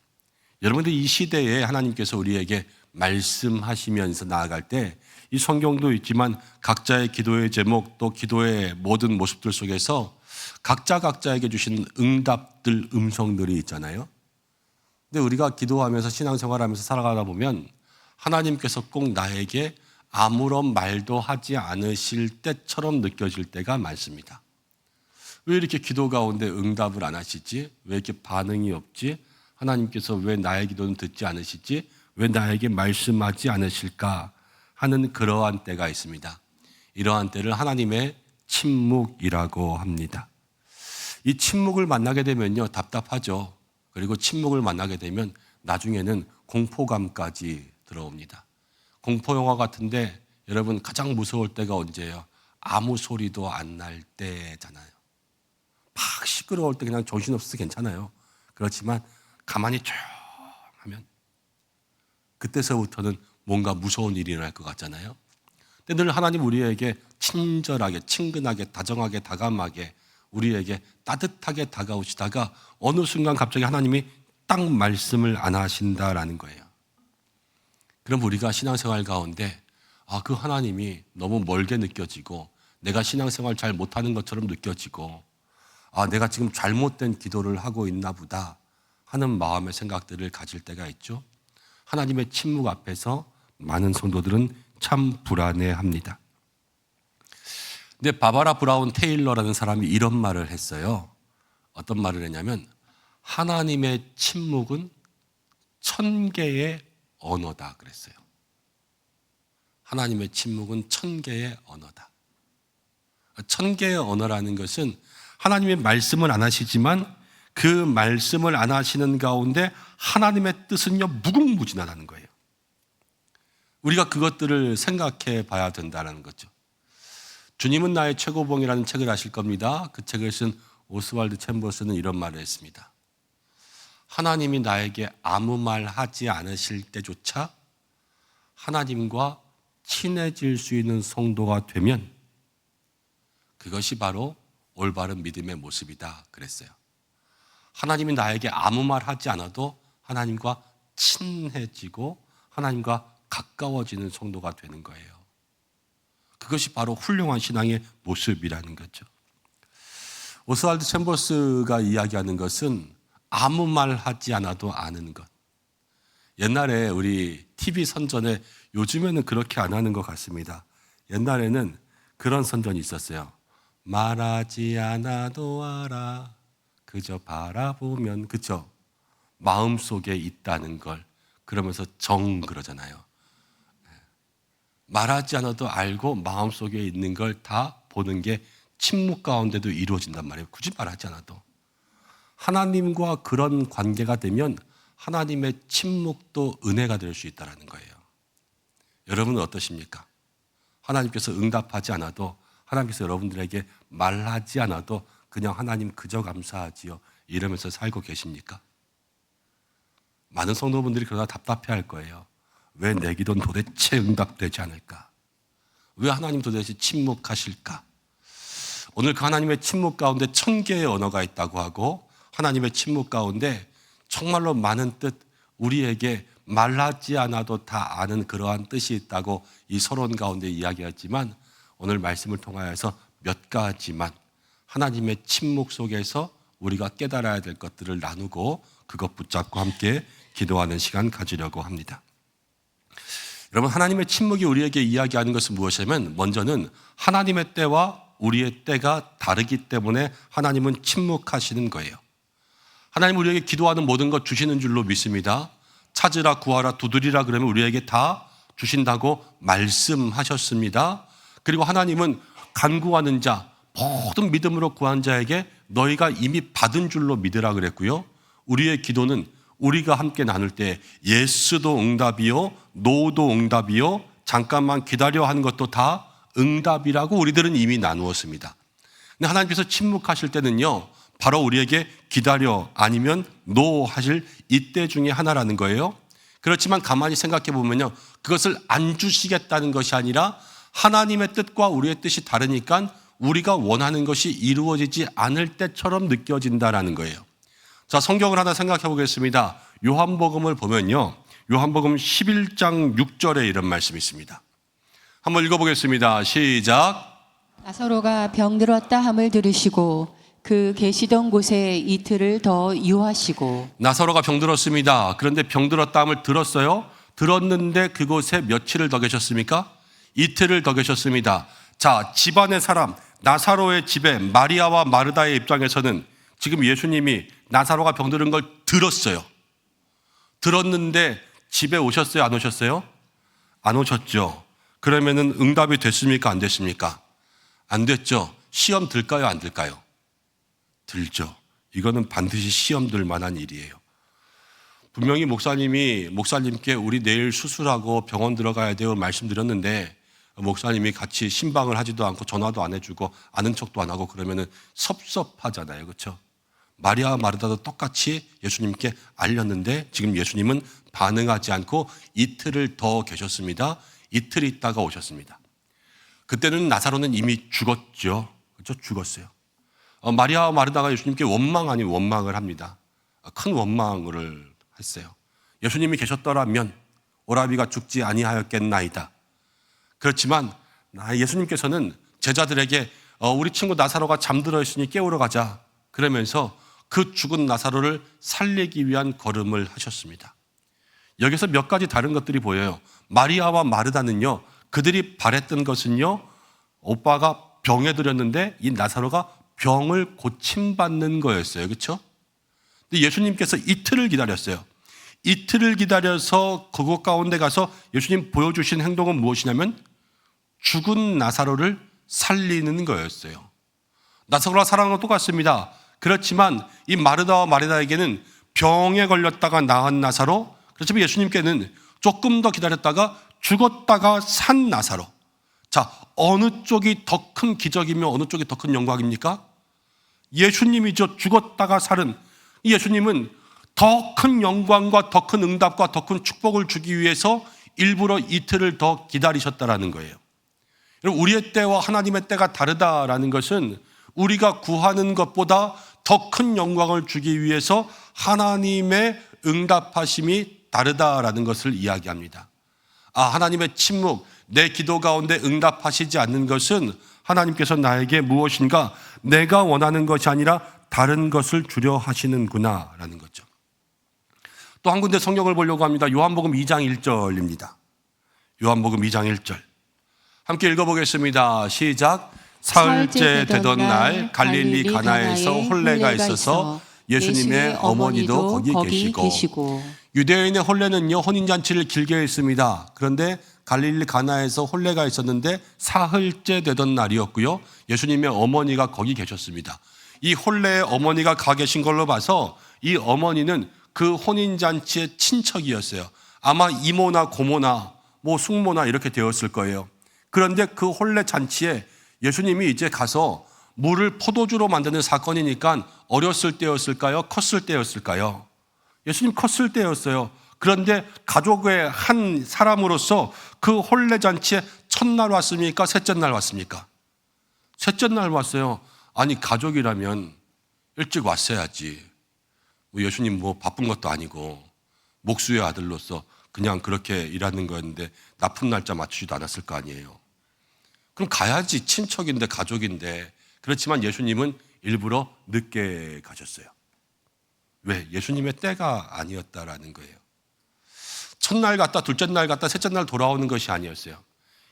여러분들 이 시대에 하나님께서 우리에게 말씀하시면서 나아갈 때 이 성경도 있지만 각자의 기도의 제목 또 기도의 모든 모습들 속에서 각자에게 주신 응답들 음성들이 있잖아요. 근데 우리가 기도하면서 신앙생활하면서 살아가다 보면 하나님께서 꼭 나에게 아무런 말도 하지 않으실 때처럼 느껴질 때가 많습니다. 왜 이렇게 기도 가운데 응답을 안 하시지? 왜 이렇게 반응이 없지? 하나님께서 왜 나의 기도는 듣지 않으시지? 왜 나에게 말씀하지 않으실까? 하는 그러한 때가 있습니다. 이러한 때를 하나님의 침묵이라고 합니다. 이 침묵을 만나게 되면요 답답하죠. 그리고 침묵을 만나게 되면 나중에는 공포감까지 들어옵니다. 공포영화 같은데 여러분 가장 무서울 때가 언제예요? 아무 소리도 안 날 때잖아요. 막 시끄러울 때 그냥 정신없어서 괜찮아요. 그렇지만 가만히 쭉 하면 그때서부터는 뭔가 무서운 일이 일어날 것 같잖아요. 근데 늘 하나님 우리에게 친절하게 친근하게 다정하게 다감하게 우리에게 따뜻하게 다가오시다가 어느 순간 갑자기 하나님이 딱 말씀을 안 하신다라는 거예요. 그럼 우리가 신앙생활 가운데 그 하나님이 너무 멀게 느껴지고 내가 신앙생활 잘 못하는 것처럼 느껴지고 내가 지금 잘못된 기도를 하고 있나 보다 하는 마음의 생각들을 가질 때가 있죠. 하나님의 침묵 앞에서 많은 성도들은 참 불안해합니다. 근데 바바라 브라운 테일러라는 사람이 이런 말을 했어요. 어떤 말을 했냐면 하나님의 침묵은 1000개의 언어다 그랬어요. 하나님의 침묵은 1000개의 언어다. 1000개의 언어라는 것은 하나님의 말씀을 안 하시지만 그 말씀을 안 하시는 가운데 하나님의 뜻은요 무궁무진하다는 거예요. 우리가 그것들을 생각해 봐야 된다는 거죠. 주님은 나의 최고봉이라는 책을 아실 겁니다. 그 책을 쓴 오스왈드 챔버스는 이런 말을 했습니다. 하나님이 나에게 아무 말 하지 않으실 때조차 하나님과 친해질 수 있는 성도가 되면 그것이 바로 올바른 믿음의 모습이다 그랬어요. 하나님이 나에게 아무 말 하지 않아도 하나님과 친해지고 하나님과 가까워지는 성도가 되는 거예요. 그것이 바로 훌륭한 신앙의 모습이라는 거죠. 오스왈드 챔버스가 이야기하는 것은 아무 말 하지 않아도 아는 것. 옛날에 우리 TV 선전에 요즘에는 그렇게 안 하는 것 같습니다. 옛날에는 그런 선전이 있었어요. 말하지 않아도 알아. 그저 바라보면, 그쵸? 마음속에 있다는 걸. 그러면서 정 그러잖아요. 말하지 않아도 알고 마음속에 있는 걸 다 보는 게 침묵 가운데도 이루어진단 말이에요. 굳이 말하지 않아도. 하나님과 그런 관계가 되면 하나님의 침묵도 은혜가 될 수 있다는 거예요. 여러분은 어떠십니까? 하나님께서 응답하지 않아도 하나님께서 여러분들에게 말하지 않아도 그냥 하나님 그저 감사하지요 이러면서 살고 계십니까? 많은 성도분들이 그러다 답답해할 거예요. 왜 내 기도는 도대체 응답되지 않을까? 왜 하나님 도대체 침묵하실까? 오늘 그 하나님의 침묵 가운데 1000개의 언어가 있다고 하고 하나님의 침묵 가운데 정말로 많은 뜻, 우리에게 말하지 않아도 다 아는 그러한 뜻이 있다고 이 서론 가운데 이야기했지만 오늘 말씀을 통하여서 몇 가지만 하나님의 침묵 속에서 우리가 깨달아야 될 것들을 나누고 그것 붙잡고 함께 기도하는 시간 가지려고 합니다. 여러분, 하나님의 침묵이 우리에게 이야기하는 것은 무엇이냐면 먼저는 하나님의 때와 우리의 때가 다르기 때문에 하나님은 침묵하시는 거예요. 하나님은 우리에게 기도하는 모든 것 주시는 줄로 믿습니다. 찾으라 구하라 두드리라 그러면 우리에게 다 주신다고 말씀하셨습니다. 그리고 하나님은 간구하는 자, 모든 믿음으로 구한 자에게 너희가 이미 받은 줄로 믿으라 그랬고요. 우리의 기도는 우리가 함께 나눌 때 예스도 응답이요, 노도 응답이요, 잠깐만 기다려 하는 것도 다 응답이라고 우리들은 이미 나누었습니다. 근데 하나님께서 침묵하실 때는요, 바로 우리에게 기다려 아니면 노 하실 이때 중에 하나라는 거예요. 그렇지만 가만히 생각해 보면요, 그것을 안 주시겠다는 것이 아니라 하나님의 뜻과 우리의 뜻이 다르니까 우리가 원하는 것이 이루어지지 않을 때처럼 느껴진다라는 거예요. 자, 성경을 하나 생각해 보겠습니다. 요한복음을 보면요, 요한복음 11장 6절에 이런 말씀이 있습니다. 한번 읽어보겠습니다. 시작. 나사로가 병들었다 함을 들으시고 그 계시던 곳에 이틀을 더 유하시고. 나사로가 병들었습니다. 그런데 병들었다 함을 들었어요. 들었는데 그곳에 며칠을 더 계셨습니까? 이틀을 더 계셨습니다. 자, 집안의 사람, 나사로의 집에 마리아와 마르다의 입장에서는 지금 예수님이 나사로가 병드는 걸 들었어요. 들었는데 집에 오셨어요? 안 오셨어요? 안 오셨죠. 그러면은 응답이 됐습니까? 안 됐습니까? 안 됐죠. 시험 들까요? 안 들까요? 들죠. 이거는 반드시 시험 들 만한 일이에요. 분명히 목사님께 우리 내일 수술하고 병원 들어가야 돼요 말씀드렸는데 목사님이 같이 신방을 하지도 않고 전화도 안 해주고 아는 척도 안 하고 그러면은 섭섭하잖아요. 그렇죠? 마리아와 마르다도 똑같이 예수님께 알렸는데 지금 예수님은 반응하지 않고 이틀을 더 계셨습니다. 이틀 있다가 오셨습니다. 그때는 나사로는 이미 죽었죠. 그렇죠? 죽었어요. 마리아와 마르다가 예수님께 원망 아닌 원망을 합니다. 큰 원망을 했어요. 예수님이 계셨더라면 오라비가 죽지 아니하였겠나이다. 그렇지만 예수님께서는 제자들에게 우리 친구 나사로가 잠들어 있으니 깨우러 가자 그러면서 그 죽은 나사로를 살리기 위한 걸음을 하셨습니다. 여기서 몇 가지 다른 것들이 보여요. 마리아와 마르다는요, 그들이 바랬던 것은요, 오빠가 병에 들였는데 이 나사로가 병을 고침받는 거였어요. 그렇죠? 근데 예수님께서 이틀을 기다렸어요. 이틀을 기다려서 그곳 가운데 가서 예수님 보여주신 행동은 무엇이냐면 죽은 나사로를 살리는 거였어요. 나사로가 살아난 건 똑같습니다. 그렇지만 이 마르다와 마리다에게는 병에 걸렸다가 나은 나사로, 그렇지만 예수님께는 조금 더 기다렸다가 죽었다가 산 나사로. 자, 어느 쪽이 더 큰 기적이며 어느 쪽이 더 큰 영광입니까? 예수님이죠. 죽었다가 살은. 예수님은 더 큰 영광과 더 큰 응답과 더 큰 축복을 주기 위해서 일부러 이틀을 더 기다리셨다라는 거예요. 우리의 때와 하나님의 때가 다르다라는 것은 우리가 구하는 것보다 더 큰 영광을 주기 위해서 하나님의 응답하심이 다르다라는 것을 이야기합니다. 하나님의 침묵, 내 기도 가운데 응답하시지 않는 것은 하나님께서 나에게 무엇인가 내가 원하는 것이 아니라 다른 것을 주려 하시는구나 라는 거죠. 또 한 군데 성경을 보려고 합니다. 요한복음 2장 1절입니다. 요한복음 2장 1절 함께 읽어보겠습니다. 시작. 사흘째 되던 날 갈릴리 가나에서 혼례가 있어서 예수님의 어머니도 거기 계시고. 유대인의 혼례는요, 혼인잔치를 길게 했습니다. 그런데 갈릴리 가나에서 혼례가 있었는데 사흘째 되던 날이었고요, 예수님의 어머니가 거기 계셨습니다. 이 혼례에 어머니가 가 계신 걸로 봐서 이 어머니는 그 혼인잔치의 친척이었어요. 아마 이모나 고모나 숙모나 이렇게 되었을 거예요. 그런데 그 혼례 잔치에 예수님이 이제 가서 물을 포도주로 만드는 사건이니까 어렸을 때였을까요? 컸을 때였을까요? 예수님 컸을 때였어요. 그런데 가족의 한 사람으로서 그 혼례 잔치에 첫날 왔습니까? 셋째 날 왔습니까? 셋째 날 왔어요. 아니, 가족이라면 일찍 왔어야지. 예수님 바쁜 것도 아니고 목수의 아들로서 그냥 그렇게 일하는 거였는데 나쁜 날짜 맞추지도 않았을 거 아니에요. 그럼 가야지. 친척인데 가족인데. 그렇지만 예수님은 일부러 늦게 가셨어요. 왜? 예수님의 때가 아니었다라는 거예요. 첫날 갔다 둘째 날 갔다 셋째 날 돌아오는 것이 아니었어요.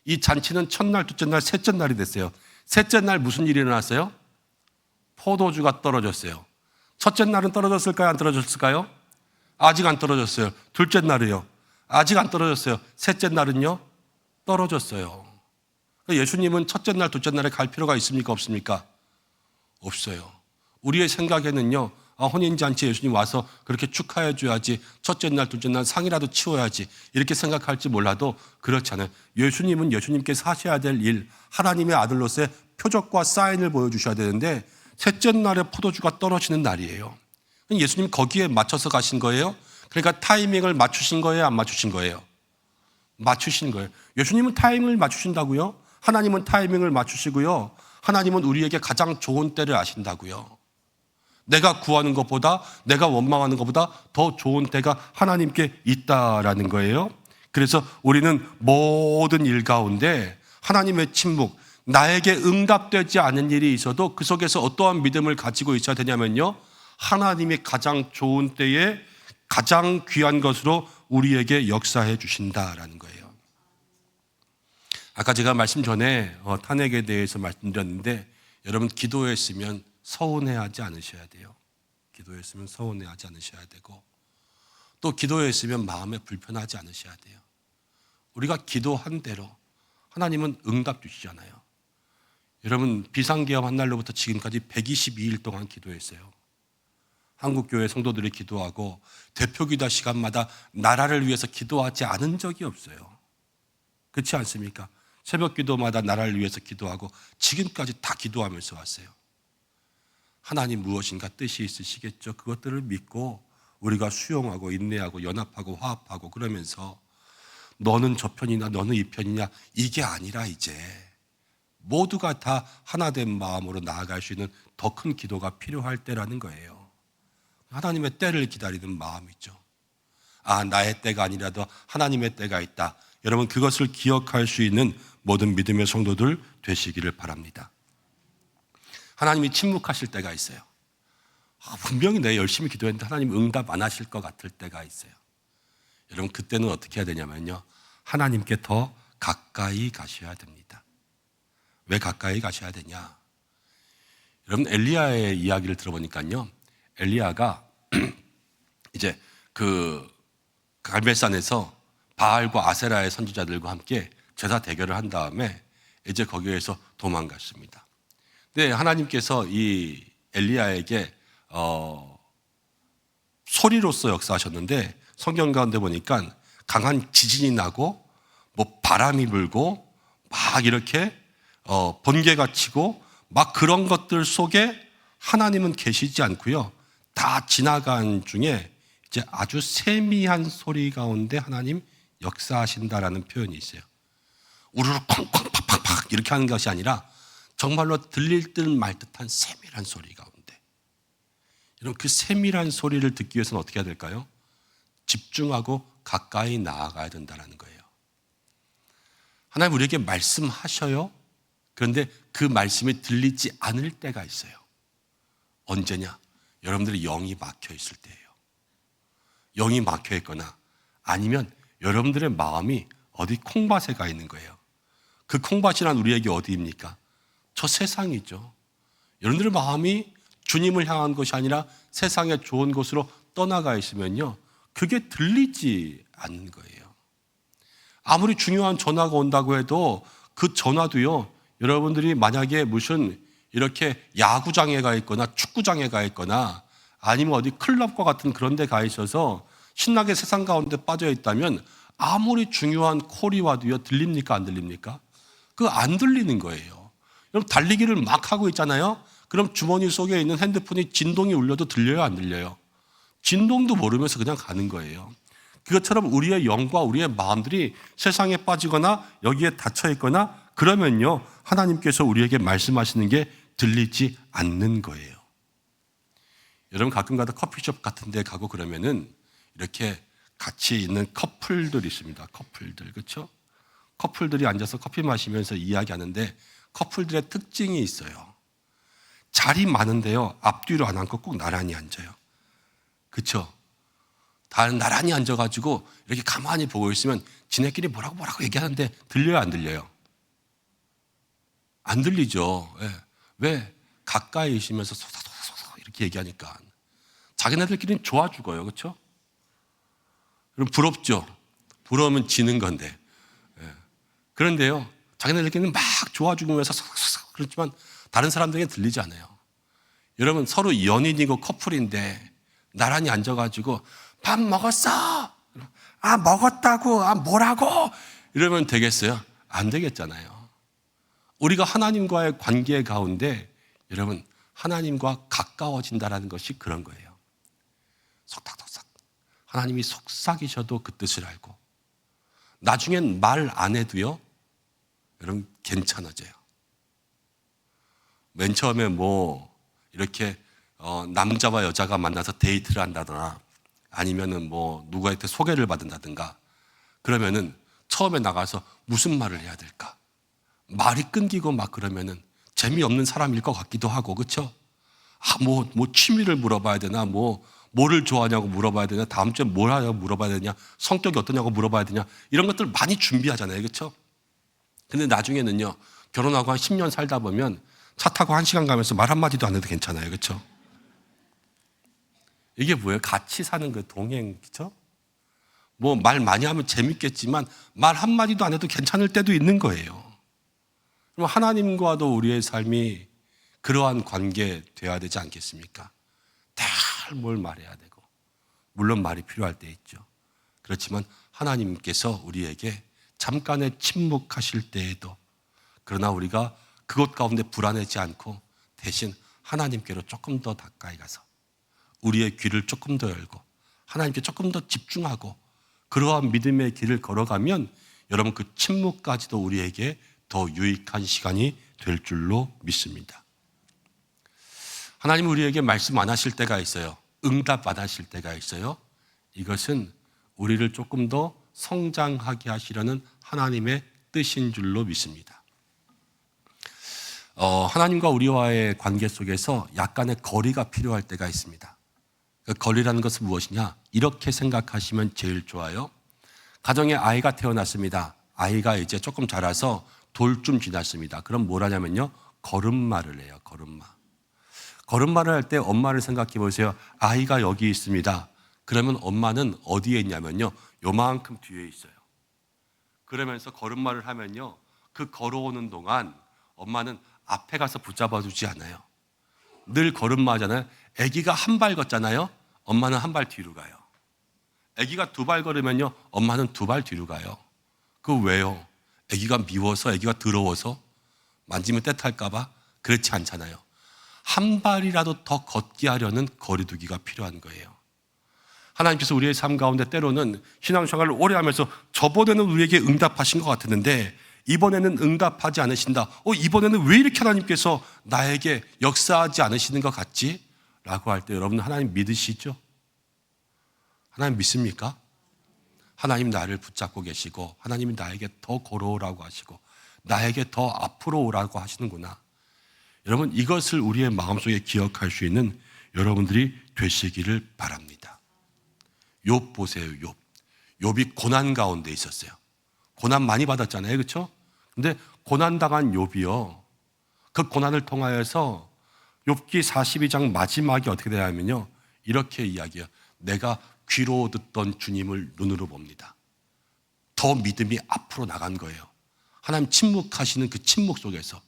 이 잔치는 첫날, 둘째 날, 셋째 날이 됐어요. 셋째 날 무슨 일이 일어났어요? 포도주가 떨어졌어요. 첫째 날은 떨어졌을까요? 안 떨어졌을까요? 아직 안 떨어졌어요. 둘째 날이요. 아직 안 떨어졌어요. 셋째 날은요? 떨어졌어요. 예수님은 첫째 날, 둘째 날에 갈 필요가 있습니까? 없습니까? 없어요. 우리의 생각에는요, 혼인잔치에 예수님 와서 그렇게 축하해 줘야지, 첫째 날, 둘째 날 상이라도 치워야지, 이렇게 생각할지 몰라도 그렇잖아요. 예수님은 예수님께서 하셔야 될 일, 하나님의 아들로서의 표적과 사인을 보여주셔야 되는데 셋째 날에 포도주가 떨어지는 날이에요. 예수님 거기에 맞춰서 가신 거예요? 그러니까 타이밍을 맞추신 거예요? 안 맞추신 거예요? 맞추신 거예요. 예수님은 타이밍을 맞추신다고요? 하나님은 타이밍을 맞추시고요. 하나님은 우리에게 가장 좋은 때를 아신다고요. 내가 구하는 것보다, 내가 원망하는 것보다 더 좋은 때가 하나님께 있다라는 거예요. 그래서 우리는 모든 일 가운데 하나님의 침묵, 나에게 응답되지 않은 일이 있어도 그 속에서 어떠한 믿음을 가지고 있어야 되냐면요, 하나님이 가장 좋은 때에 가장 귀한 것으로 우리에게 역사해 주신다라는 거예요. 아까 제가 말씀 전에 탄핵에 대해서 말씀드렸는데, 여러분 기도했으면 서운해하지 않으셔야 돼요. 기도했으면 서운해하지 않으셔야 되고, 또 기도했으면 마음에 불편하지 않으셔야 돼요. 우리가 기도한 대로 하나님은 응답 주시잖아요. 여러분 비상계엄 한 날로부터 지금까지 122일 동안 기도했어요. 한국교회 성도들이 기도하고 대표기도 시간마다 나라를 위해서 기도하지 않은 적이 없어요. 그렇지 않습니까? 새벽 기도마다 나라를 위해서 기도하고 지금까지 다 기도하면서 왔어요. 하나님 무엇인가 뜻이 있으시겠죠. 그것들을 믿고 우리가 수용하고 인내하고 연합하고 화합하고 그러면서 너는 저 편이냐 너는 이 편이냐 이게 아니라 이제 모두가 다 하나된 마음으로 나아갈 수 있는 더 큰 기도가 필요할 때라는 거예요. 하나님의 때를 기다리는 마음이죠. 아, 나의 때가 아니라도 하나님의 때가 있다. 여러분, 그것을 기억할 수 있는 모든 믿음의 성도들 되시기를 바랍니다. 하나님이 침묵하실 때가 있어요. 분명히 내가 열심히 기도했는데 하나님 응답 안 하실 것 같을 때가 있어요. 여러분, 그때는 어떻게 해야 되냐면요, 하나님께 더 가까이 가셔야 됩니다. 왜 가까이 가셔야 되냐? 여러분, 엘리야의 이야기를 들어보니까요, 엘리야가 이제 그 갈멜산에서 바알과 아세라의 선지자들과 함께 제사 대결을 한 다음에 이제 거기에서 도망갔습니다. 근데 하나님께서 이 엘리야에게 소리로서 역사하셨는데, 성경 가운데 보니까 강한 지진이 나고 뭐 바람이 불고 막 이렇게 번개가 치고 막 그런 것들 속에 하나님은 계시지 않고요, 다 지나간 중에 이제 아주 세미한 소리 가운데 하나님 역사하신다라는 표현이 있어요. 우르르 쾅쾅 팍팍팍 이렇게 하는 것이 아니라 정말로 들릴 듯 말 듯한 세밀한 소리 가운데, 여러분, 그 세밀한 소리를 듣기 위해서는 어떻게 해야 될까요? 집중하고 가까이 나아가야 된다는 거예요. 하나님 우리에게 말씀하셔요. 그런데 그 말씀이 들리지 않을 때가 있어요. 언제냐? 여러분들의 영이 막혀 있을 때예요. 영이 막혀 있거나 아니면 여러분들의 마음이 어디 콩밭에 가 있는 거예요. 그 콩밭이란 우리에게 어디입니까? 저 세상이죠. 여러분들의 마음이 주님을 향한 것이 아니라 세상의 좋은 곳으로 떠나가 있으면요, 그게 들리지 않는 거예요. 아무리 중요한 전화가 온다고 해도 그 전화도요, 여러분들이 만약에 무슨 이렇게 야구장에 가 있거나 축구장에 가 있거나 아니면 어디 클럽과 같은 그런 데 가 있어서 신나게 세상 가운데 빠져 있다면 아무리 중요한 콜이 와도요, 들립니까? 안 들립니까? 그거 안 들리는 거예요. 여러분, 달리기를 막 하고 있잖아요. 그럼 주머니 속에 있는 핸드폰이 진동이 울려도 들려요? 안 들려요? 진동도 모르면서 그냥 가는 거예요. 그것처럼 우리의 영과 우리의 마음들이 세상에 빠지거나 여기에 닫혀 있거나 그러면요, 하나님께서 우리에게 말씀하시는 게 들리지 않는 거예요. 여러분, 가끔가다 커피숍 같은 데 가고 그러면은 이렇게 같이 있는 커플들이 있습니다. 커플들, 그렇죠? 커플들이 앉아서 커피 마시면서 이야기하는데 커플들의 특징이 있어요. 자리 많은데요, 앞뒤로 안 앉고 꼭 나란히 앉아요. 그렇죠? 다 나란히 앉아가지고 이렇게 가만히 보고 있으면 지네끼리 뭐라고 얘기하는데 들려요, 안 들려요? 안 들리죠. 예. 왜? 가까이 있으면서 소소소소 이렇게 얘기하니까 자기네들끼리는 좋아 죽어요. 그렇죠? 그럼 부럽죠. 부러우면 지는 건데. 예. 그런데요, 자기네들끼리는 막 좋아 죽으면서 소소소 그렇지만 다른 사람들에게 들리지 않아요. 여러분, 서로 연인이고 커플인데 나란히 앉아가지고 밥 먹었어? 아, 먹었다고? 아, 뭐라고? 이러면 되겠어요? 안 되겠잖아요. 우리가 하나님과의 관계 가운데 여러분, 하나님과 가까워진다는 것이 그런 거예요. 속닥속닥. 하나님이 속삭이셔도 그 뜻을 알고 나중엔 말 안 해도요, 여러분, 괜찮아져요. 맨 처음에 뭐 이렇게 남자와 여자가 만나서 데이트를 한다거나 아니면은 뭐 누구한테 소개를 받는다든가 그러면은 처음에 나가서 무슨 말을 해야 될까? 말이 끊기고 막 그러면은 재미없는 사람일 것 같기도 하고, 그렇죠? 아, 뭐 취미를 물어봐야 되나, 뭐를 좋아하냐고 물어봐야 되냐, 다음 주에 뭘 하냐고 물어봐야 되냐, 성격이 어떠냐고 물어봐야 되냐, 이런 것들 많이 준비하잖아요, 그렇죠? 근데 나중에는요, 결혼하고 한 10년 살다 보면 차 타고 1시간 가면서 말 한마디도 안 해도 괜찮아요, 그렇죠? 이게 뭐예요? 같이 사는 그 동행, 그렇죠? 뭐 말 많이 하면 재밌겠지만 말 한마디도 안 해도 괜찮을 때도 있는 거예요. 그럼 하나님과도 우리의 삶이 그러한 관계 되어야 되지 않겠습니까? 다 뭘 말해야 되고, 물론 말이 필요할 때 있죠. 그렇지만 하나님께서 우리에게 잠깐의 침묵하실 때에도, 그러나 우리가 그것 가운데 불안하지 않고 대신 하나님께로 조금 더 가까이 가서 우리의 귀를 조금 더 열고 하나님께 조금 더 집중하고 그러한 믿음의 길을 걸어가면 여러분, 그 침묵까지도 우리에게 더 유익한 시간이 될 줄로 믿습니다. 하나님은 우리에게 말씀 안 하실 때가 있어요. 응답 안 하실 때가 있어요. 이것은 우리를 조금 더 성장하게 하시려는 하나님의 뜻인 줄로 믿습니다. 하나님과 우리와의 관계 속에서 약간의 거리가 필요할 때가 있습니다. 그 거리라는 것은 무엇이냐? 이렇게 생각하시면 제일 좋아요. 가정에 아이가 태어났습니다. 아이가 이제 조금 자라서 돌쯤 지났습니다. 그럼 뭘 하냐면요, 걸음마를 해요. 걸음마를 할 때 엄마를 생각해 보세요. 아이가 여기 있습니다. 그러면 엄마는 어디에 있냐면요, 요만큼 뒤에 있어요. 그러면서 걸음마를 하면요, 그 걸어오는 동안 엄마는 앞에 가서 붙잡아 주지 않아요. 늘 걸음마잖아요. 아기가 한 발 걷잖아요. 엄마는 한 발 뒤로 가요. 아기가 두 발 걸으면요, 엄마는 두 발 뒤로 가요. 그 왜요? 아기가 미워서, 아기가 더러워서, 만지면 떼탈까 봐? 그렇지 않잖아요. 한 발이라도 더 걷게 하려는 거리두기가 필요한 거예요. 하나님께서 우리의 삶 가운데 때로는 신앙생활을 오래 하면서 저번에는 우리에게 응답하신 것 같았는데 이번에는 응답하지 않으신다. 이번에는 왜 이렇게 하나님께서 나에게 역사하지 않으시는 것 같지? 라고 할 때 여러분, 하나님 믿으시죠? 하나님 믿습니까? 하나님 나를 붙잡고 계시고 하나님이 나에게 더 걸어오라고 하시고 나에게 더 앞으로 오라고 하시는구나. 여러분, 이것을 우리의 마음속에 기억할 수 있는 여러분들이 되시기를 바랍니다. 욥 보세요. 욥이 고난 가운데 있었어요. 고난 많이 받았잖아요, 그렇죠? 근데 고난 당한 욥이요, 그 고난을 통하여서 욥기 42장 마지막이 어떻게 되냐면요, 이렇게 이야기해요. 내가 귀로 듣던 주님을 눈으로 봅니다. 더 믿음이 앞으로 나간 거예요. 하나님 침묵하시는 그 침묵 속에서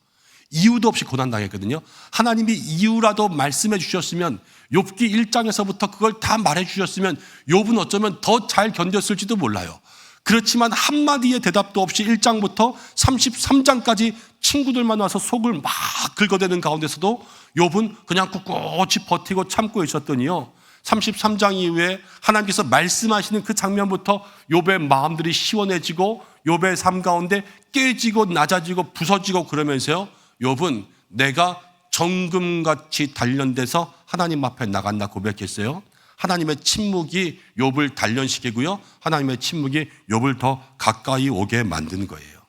이유도 없이 고난당했거든요. 하나님이 이유라도 말씀해 주셨으면, 욥기 1장에서부터 그걸 다 말해 주셨으면 욥은 어쩌면 더 잘 견뎠을지도 몰라요. 그렇지만 한마디의 대답도 없이 1장부터 33장까지 친구들만 와서 속을 막 긁어대는 가운데서도 욥은 그냥 꿋꿋이 버티고 참고 있었더니요, 33장 이후에 하나님께서 말씀하시는 그 장면부터 욥의 마음들이 시원해지고 욥의 삶 가운데 깨지고 낮아지고 부서지고 그러면서요, 욥은 내가 정금같이 단련돼서 하나님 앞에 나간다 고백했어요. 하나님의 침묵이 욥을 단련시키고요, 하나님의 침묵이 욥을 더 가까이 오게 만든 거예요.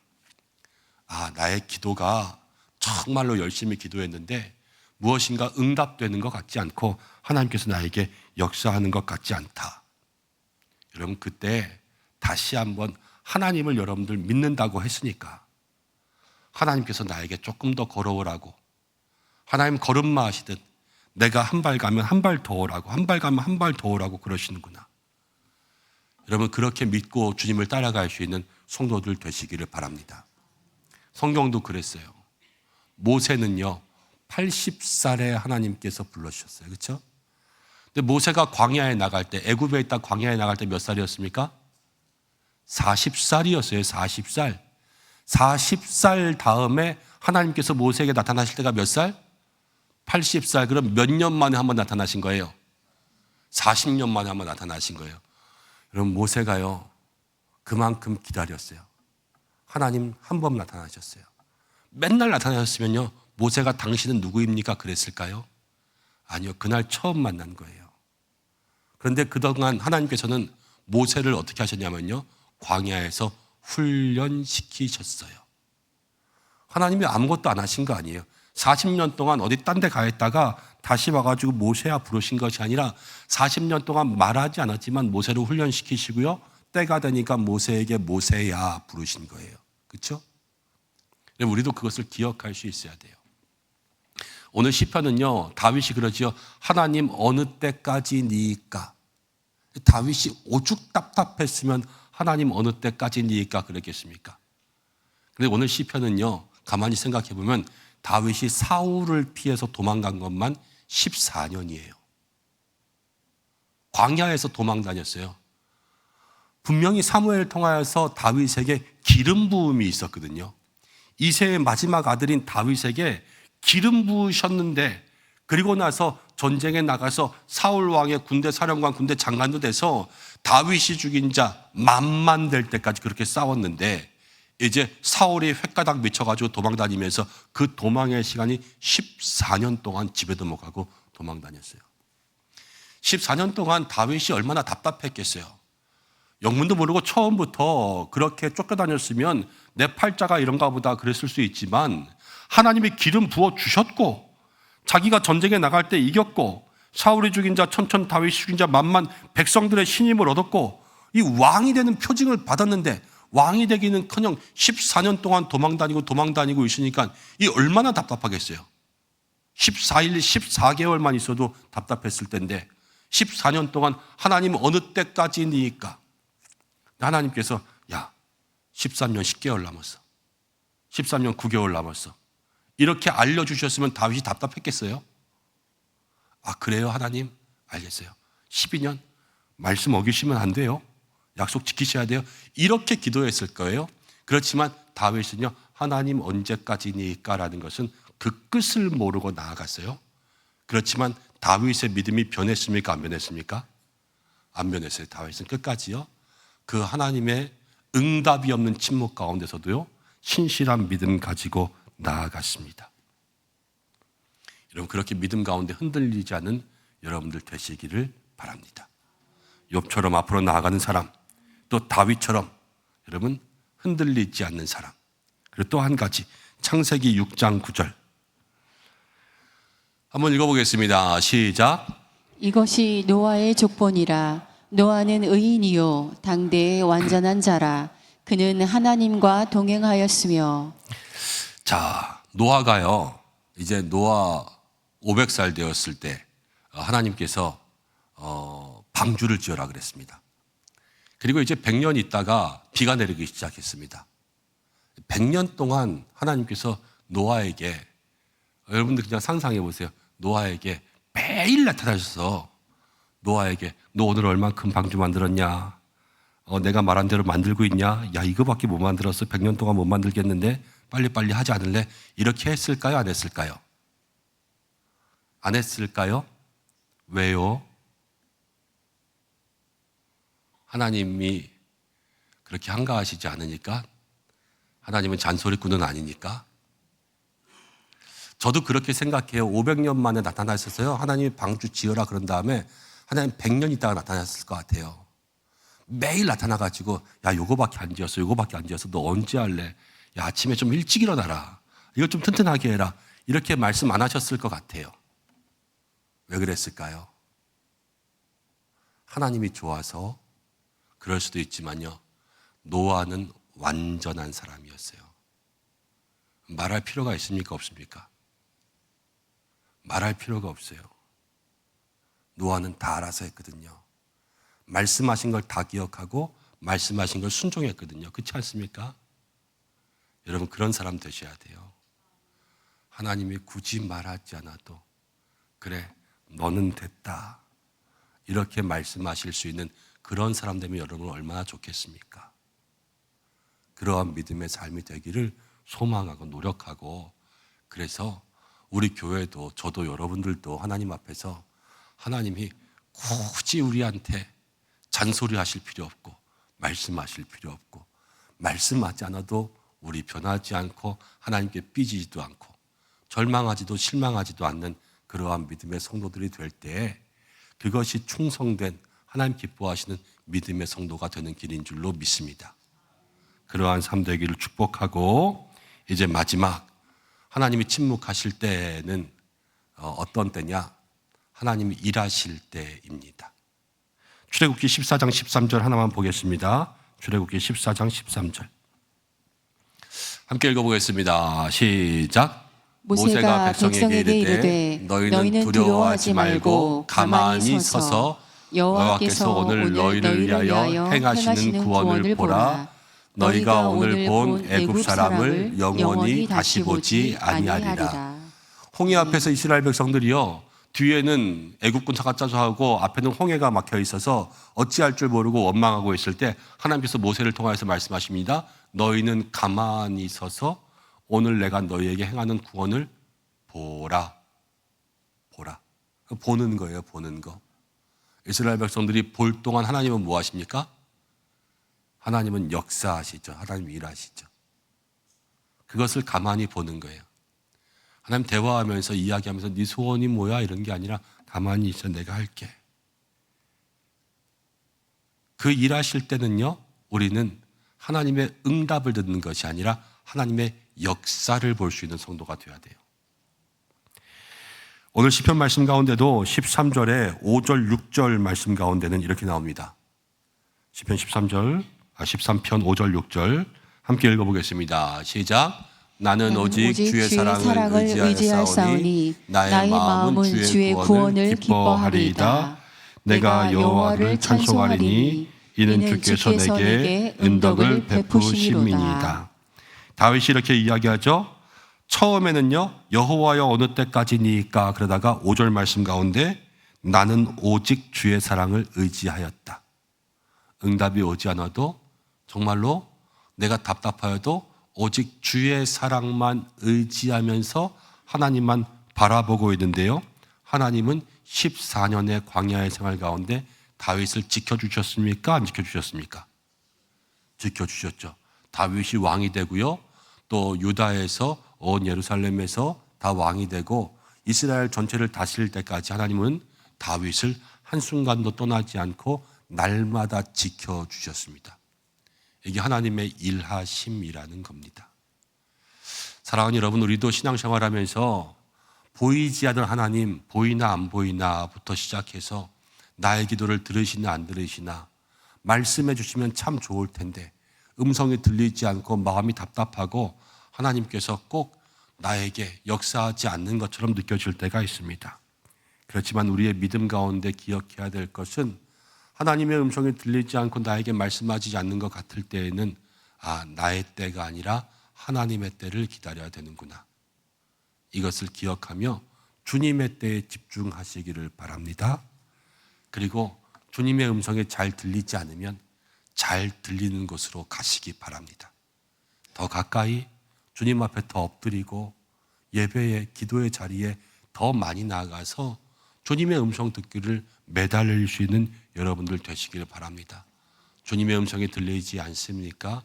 나의 기도가 정말로 열심히 기도했는데 무엇인가 응답되는 것 같지 않고 하나님께서 나에게 역사하는 것 같지 않다. 여러분, 그때 다시 한번 하나님을 여러분들 믿는다고 했으니까 하나님께서 나에게 조금 더 걸어오라고, 하나님 걸음마 하시듯 내가 한 발 가면 한 발 더 오라고, 한 발 가면 한 발 더 오라고 그러시는구나. 여러분, 그렇게 믿고 주님을 따라갈 수 있는 성도들 되시기를 바랍니다. 성경도 그랬어요. 모세는요, 80살에 하나님께서 불러주셨어요. 그렇죠? 근데 모세가 광야에 나갈 때, 애굽에 있다 광야에 나갈 때 몇 살이었습니까? 40살이었어요. 40살. 40살 다음에 하나님께서 모세에게 나타나실 때가 몇 살? 80살. 그럼 몇 년 만에 한번 나타나신 거예요? 40년 만에 한번 나타나신 거예요. 여러분, 모세가요, 그만큼 기다렸어요. 하나님 한 번 나타나셨어요. 맨날 나타나셨으면요, 모세가 당신은 누구입니까? 그랬을까요? 아니요. 그날 처음 만난 거예요. 그런데 그동안 하나님께서는 모세를 어떻게 하셨냐면요, 광야에서 훈련시키셨어요. 하나님이 아무것도 안 하신 거 아니에요. 40년 동안 어디 딴 데 가 있다가 다시 와가지고 모세야 부르신 것이 아니라 40년 동안 말하지 않았지만 모세를 훈련시키시고요, 때가 되니까 모세에게 모세야 부르신 거예요. 그렇죠? 우리도 그것을 기억할 수 있어야 돼요. 오늘 시편은요, 다윗이 그러지요. 하나님 어느 때까지니까. 다윗이 오죽 답답했으면 하나님 어느 때까지니까 그랬겠습니까? 그런데 오늘 시편은요, 가만히 생각해 보면 다윗이 사울을 피해서 도망간 것만 14년이에요. 광야에서 도망 다녔어요. 분명히 사무엘을 통하여서 다윗에게 기름 부음이 있었거든요. 이새의 마지막 아들인 다윗에게 기름 부으셨는데, 그리고 나서 전쟁에 나가서 사울 왕의 군대 사령관, 군대 장관도 돼서 다윗이 죽인 자 만만 될 때까지 그렇게 싸웠는데, 이제 사울이 횟가닥 미쳐가지고 도망 다니면서 그 도망의 시간이 14년 동안 집에도 못 가고 도망 다녔어요. 14년 동안 다윗이 얼마나 답답했겠어요. 영문도 모르고 처음부터 그렇게 쫓겨다녔으면 내 팔자가 이런가 보다 그랬을 수 있지만 하나님이 기름 부어 주셨고 자기가 전쟁에 나갈 때 이겼고 사울이 죽인 자 천천 다윗이 죽인 자 만만 백성들의 신임을 얻었고 이 왕이 되는 표징을 받았는데 왕이 되기는커녕 14년 동안 도망다니고 있으니까 이 얼마나 답답하겠어요. 14일, 14개월만 있어도 답답했을 텐데 14년 동안 하나님 어느 때까지니까 하나님께서 야 13년 10개월 남았어. 13년 9개월 남았어. 이렇게 알려주셨으면 다윗이 답답했겠어요? 아 그래요 하나님? 알겠어요. 12년 말씀 어기시면 안 돼요. 약속 지키셔야 돼요. 이렇게 기도했을 거예요. 그렇지만 다윗은요 하나님 언제까지니까 라는 것은 그 끝을 모르고 나아갔어요. 그렇지만 다윗의 믿음이 변했습니까? 안 변했습니까? 안 변했어요. 다윗은 끝까지요 그 하나님의 응답이 없는 침묵 가운데서도요 신실한 믿음 가지고 나아갔습니다. 여러분 그렇게 믿음 가운데 흔들리지 않는 여러분들 되시기를 바랍니다. 욥처럼 앞으로 나아가는 사람, 또 다윗처럼 여러분 흔들리지 않는 사람. 그리고 또 한 가지 창세기 6장 9절 한번 읽어보겠습니다. 시작. 이것이 노아의 족본이라. 노아는 의인이요 당대의 완전한 자라. 그는 하나님과 동행하였으며. 자, 노아가요 이제 노아 500살 되었을 때 하나님께서 방주를 지어라 그랬습니다. 그리고 이제 100년 있다가 비가 내리기 시작했습니다. 100년 동안 하나님께서 노아에게, 여러분들 그냥 상상해 보세요. 노아에게 매일 나타나셔서 노아에게 너 오늘 얼만큼 방주 만들었냐? 내가 말한 대로 만들고 있냐? 야 이거밖에 못 만들었어. 100년 동안 못 만들겠는데 빨리빨리 하지 않을래? 이렇게 했을까요? 안 했을까요? 안 했을까요? 왜요? 하나님이 그렇게 한가하시지 않으니까? 하나님은 잔소리꾼은 아니니까? 저도 그렇게 생각해요. 500년 만에 나타나셨어요. 하나님이 방주 지어라 그런 다음에 하나님 100년 있다가 나타났을 것 같아요. 매일 나타나가지고 야 요거밖에 안 지었어. 요거밖에 안 지었어. 너 언제 할래? 야 아침에 좀 일찍 일어나라. 이거 좀 튼튼하게 해라. 이렇게 말씀 안 하셨을 것 같아요. 왜 그랬을까요? 하나님이 좋아서 그럴 수도 있지만요. 노아는 완전한 사람이었어요. 말할 필요가 있습니까? 없습니까? 말할 필요가 없어요. 노아는 다 알아서 했거든요. 말씀하신 걸 다 기억하고 말씀하신 걸 순종했거든요. 그렇지 않습니까? 여러분 그런 사람 되셔야 돼요. 하나님이 굳이 말하지 않아도 그래 너는 됐다 이렇게 말씀하실 수 있는 그런 사람 되면 여러분 얼마나 좋겠습니까? 그러한 믿음의 삶이 되기를 소망하고 노력하고, 그래서 우리 교회도 저도 여러분들도 하나님 앞에서 하나님이 굳이 우리한테 잔소리하실 필요 없고 말씀하실 필요 없고 말씀하지 않아도 우리 변하지 않고 하나님께 삐지지도 않고 절망하지도 실망하지도 않는 그러한 믿음의 성도들이 될 때 그것이 충성된 하나님 기뻐하시는 믿음의 성도가 되는 길인 줄로 믿습니다. 그러한 삶 되기를 축복하고, 이제 마지막 하나님이 침묵하실 때는 어떤 때냐? 하나님이 일하실 때입니다. 출애굽기 14장 13절 하나만 보겠습니다. 출애굽기 14장 13절 함께 읽어보겠습니다. 시작. 모세가 백성에게 이르되 너희는 두려워하지 말고 가만히 서서 여호와께서 오늘 너희를 위하여 행하시는 구원을 보라. 너희가 오늘 본 애굽 사람을 영원히 다시 보지 아니하리라. 홍해 앞에서 이스라엘 백성들이요, 뒤에는 애굽 군사가 짜조하고 앞에는 홍해가 막혀 있어서 어찌할 줄 모르고 원망하고 있을 때 하나님께서 모세를 통하여서 말씀하십니다. 너희는 가만히 서서 오늘 내가 너희에게 행하는 구원을 보라. 보라. 보는 거예요. 보는 거. 이스라엘 백성들이 볼 동안 하나님은 뭐 하십니까? 하나님은 역사하시죠. 하나님 일하시죠. 그것을 가만히 보는 거예요. 하나님 대화하면서 이야기하면서 네 소원이 뭐야? 이런 게 아니라 가만히 있어 내가 할게. 그 일하실 때는요, 우리는 하나님의 응답을 듣는 것이 아니라 하나님의 역사를 볼 수 있는 성도가 되어야 돼요. 오늘 시편 말씀 가운데도 13절에 5절, 6절 말씀 가운데는 이렇게 나옵니다. 시편 13편 5절, 6절 함께 읽어보겠습니다. 시작. 나는 오직 주의 사랑을 의지하였사오니 나의 마음은 주의 구원을 기뻐하리이다. 내가 여호와를 찬송하리니 이는 주께서 내게 은덕을 베푸심이니이다. 다윗이 이렇게 이야기하죠. 처음에는요, 여호와여 어느 때까지니까 그러다가 5절 말씀 가운데 나는 오직 주의 사랑을 의지하였다. 응답이 오지 않아도 정말로 내가 답답하여도 오직 주의 사랑만 의지하면서 하나님만 바라보고 있는데요, 하나님은 14년의 광야의 생활 가운데 다윗을 지켜주셨습니까? 안 지켜주셨습니까? 지켜주셨죠. 다윗이 왕이 되고요, 또 유다에서 온 예루살렘에서 다 왕이 되고 이스라엘 전체를 다스릴 때까지 하나님은 다윗을 한순간도 떠나지 않고 날마다 지켜주셨습니다. 이게 하나님의 일하심이라는 겁니다. 사랑하는 여러분, 우리도 신앙생활하면서 보이지 않는 하나님, 보이나 안 보이나부터 시작해서 나의 기도를 들으시나 안 들으시나 말씀해 주시면 참 좋을 텐데 음성이 들리지 않고 마음이 답답하고 하나님께서 꼭 나에게 역사하지 않는 것처럼 느껴질 때가 있습니다. 그렇지만 우리의 믿음 가운데 기억해야 될 것은 하나님의 음성이 들리지 않고 나에게 말씀하지 않는 것 같을 때에는 나의 때가 아니라 하나님의 때를 기다려야 되는구나. 이것을 기억하며 주님의 때에 집중하시기를 바랍니다. 그리고 주님의 음성이 잘 들리지 않으면 잘 들리는 곳으로 가시기 바랍니다. 더 가까이 주님 앞에 더 엎드리고 예배의 기도의 자리에 더 많이 나아가서 주님의 음성 듣기를 매달릴 수 있는 여러분들 되시길 바랍니다. 주님의 음성이 들리지 않습니까?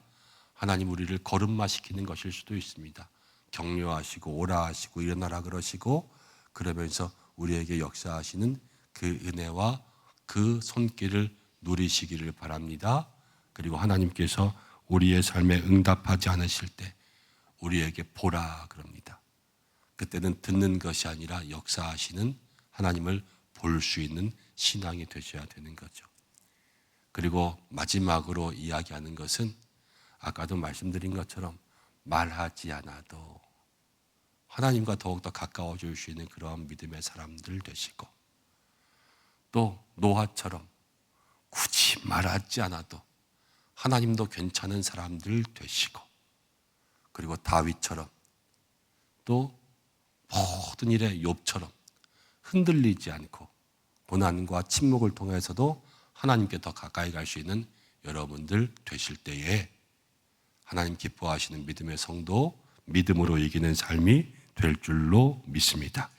하나님 우리를 걸음마시키는 것일 수도 있습니다. 격려하시고 오라 하시고 일어나라 그러시고 그러면서 우리에게 역사하시는 그 은혜와 그 손길을 누리시기를 바랍니다. 그리고 하나님께서 우리의 삶에 응답하지 않으실 때 우리에게 보라 그럽니다. 그때는 듣는 것이 아니라 역사하시는 하나님을 볼 수 있는 신앙이 되셔야 되는 거죠. 그리고 마지막으로 이야기하는 것은 아까도 말씀드린 것처럼 말하지 않아도 하나님과 더욱더 가까워질 수 있는 그런 믿음의 사람들 되시고, 또 노아처럼 굳이 말하지 않아도 하나님도 괜찮은 사람들 되시고, 그리고 다윗처럼 또 모든 일에 욥처럼 흔들리지 않고 고난과 침묵을 통해서도 하나님께 더 가까이 갈 수 있는 여러분들 되실 때에 하나님 기뻐하시는 믿음의 성도, 믿음으로 이기는 삶이 될 줄로 믿습니다.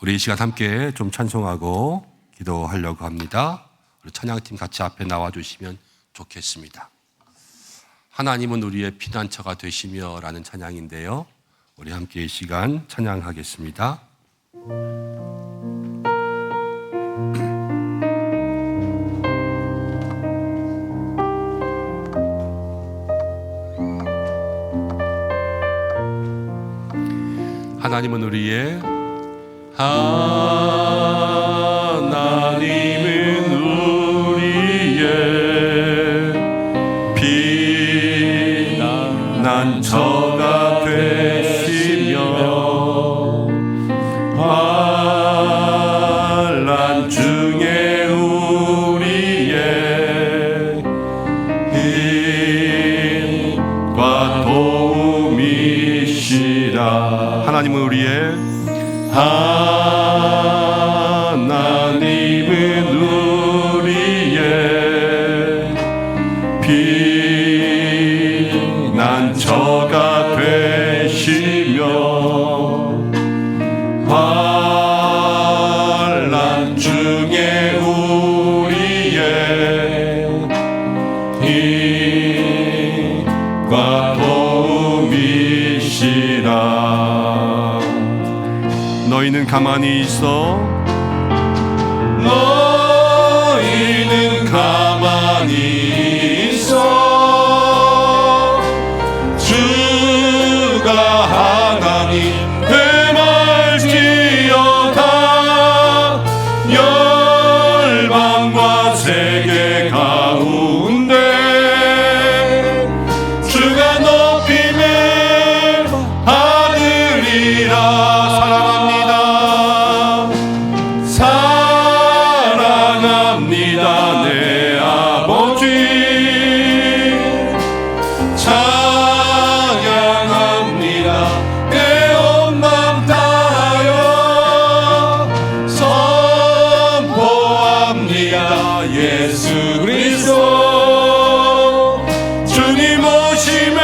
우리 이 시간 함께 좀 찬송하고 기도하려고 합니다. 우리 찬양팀 같이 앞에 나와주시면 좋겠습니다. 하나님은 우리의 피난처가 되시며 라는 찬양인데요, 우리 함께 이 시간 찬양하겠습니다. 하나님은 우리의 피난처가 되시며 환난 중에 우리의 힘과 도움이시라. 하나님은 우리의 피난처가 되시며 환난 중에 우리의 힘과 도움이시라. 너희는 가만히 있어. 너희는 예수 그리스도 주님 오심에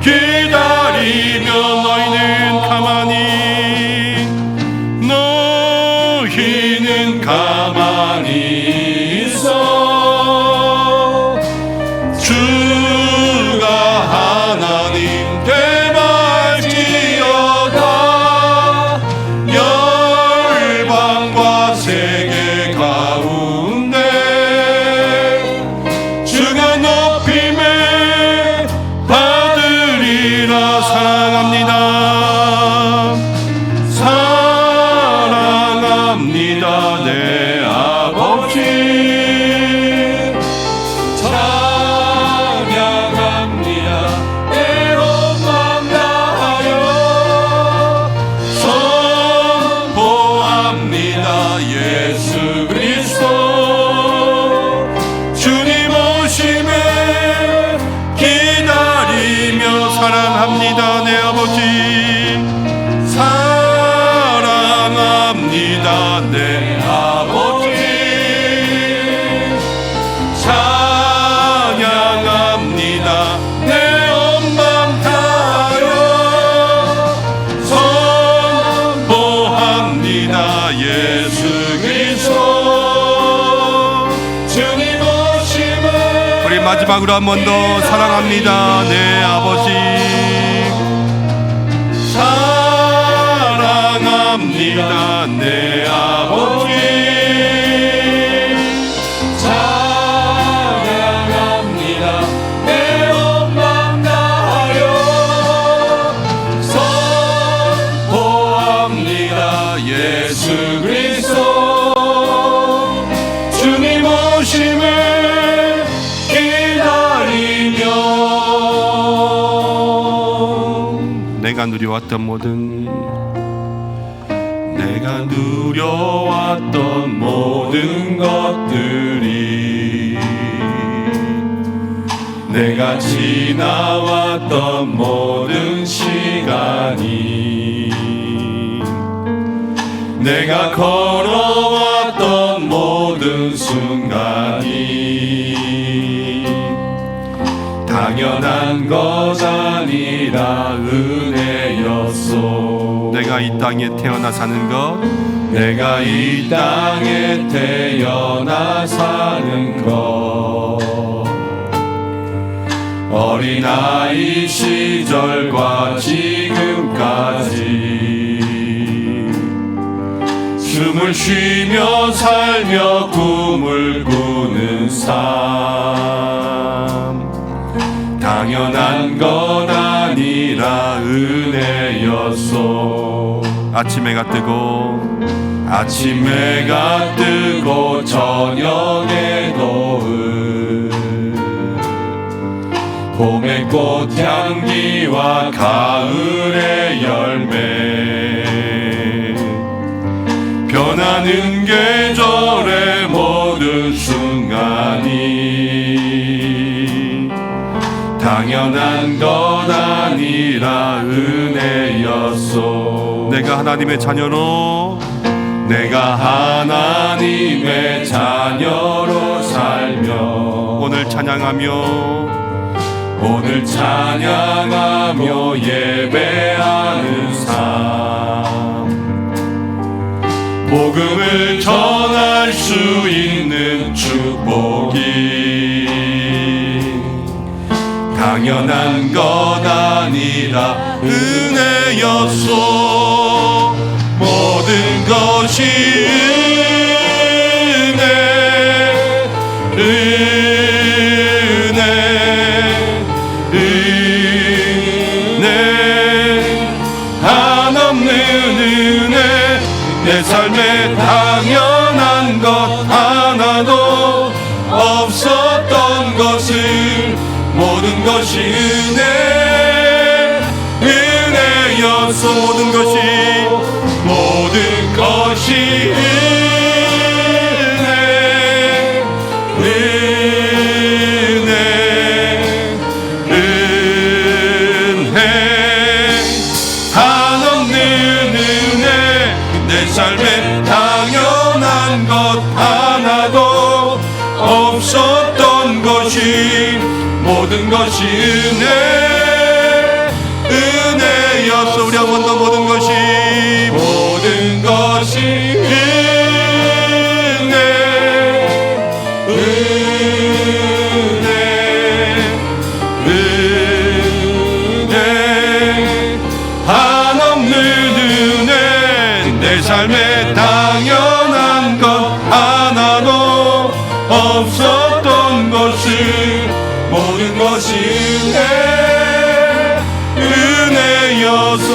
기다리며 너희는 가만히 있어 주가 하나님 되말지어다 열방과 세계 가운데 주가 높임에 받으리라. 사랑합니다 내 아버지 찬양합니다 내 온맘 다하여 선포합니다 예수 그리스도 주님 오심에 기다리며 사랑합니다 내 아버지 사랑합니다 내 아버지 찬양합니다 내 온맘 다하여 선포합니다 예수 그리스도 주님 오심에 우리 마지막으로 한 번 더 사랑합니다 내 아버지 사랑합니다 내 아버지 찬양합니다 내 온맘 다하여 선포합니다 예수 그리스도 주님 오심을 기다리며 내가 누려왔던 모든 것들이 내가 지나왔던 모든 시간이 내가 걸어왔던 모든 순간이 당연한 것 아니라 은혜였소. 내가 이 땅에 태어나 사는 것 내가 이 땅에 태어나 사는 것 어린아이 시절과 지금까지 숨을 쉬며 살며 꿈을 꾸는 삶 당연한 것 아니라 은혜였소. 아침 해가 뜨고 저녁에 노을 봄의 꽃향기와 가을의 열매 변하는 계절의 모든 순간이 당연한 것 아니라 은혜였소. 내가 하나님의 자녀로 살며 오늘 찬양하며 예배하는 삶 복음을 전할 수 있는 축복이 당연한 것 아니라 은혜였소. 모든 것이 은혜 한없는 은혜 내 삶에 당연한 것 하나도 없었던 것을 모든 것이 은혜였소. 모든 것이 은혜 한없는 은혜 내 삶에 당연한 것 하나도 모든 것이 은혜였어. 우리 한 번 더 모든 것이 한없는 은혜. 내 삶에 당연한 것 하나도 없었던 것을 모든 것이 은혜였소.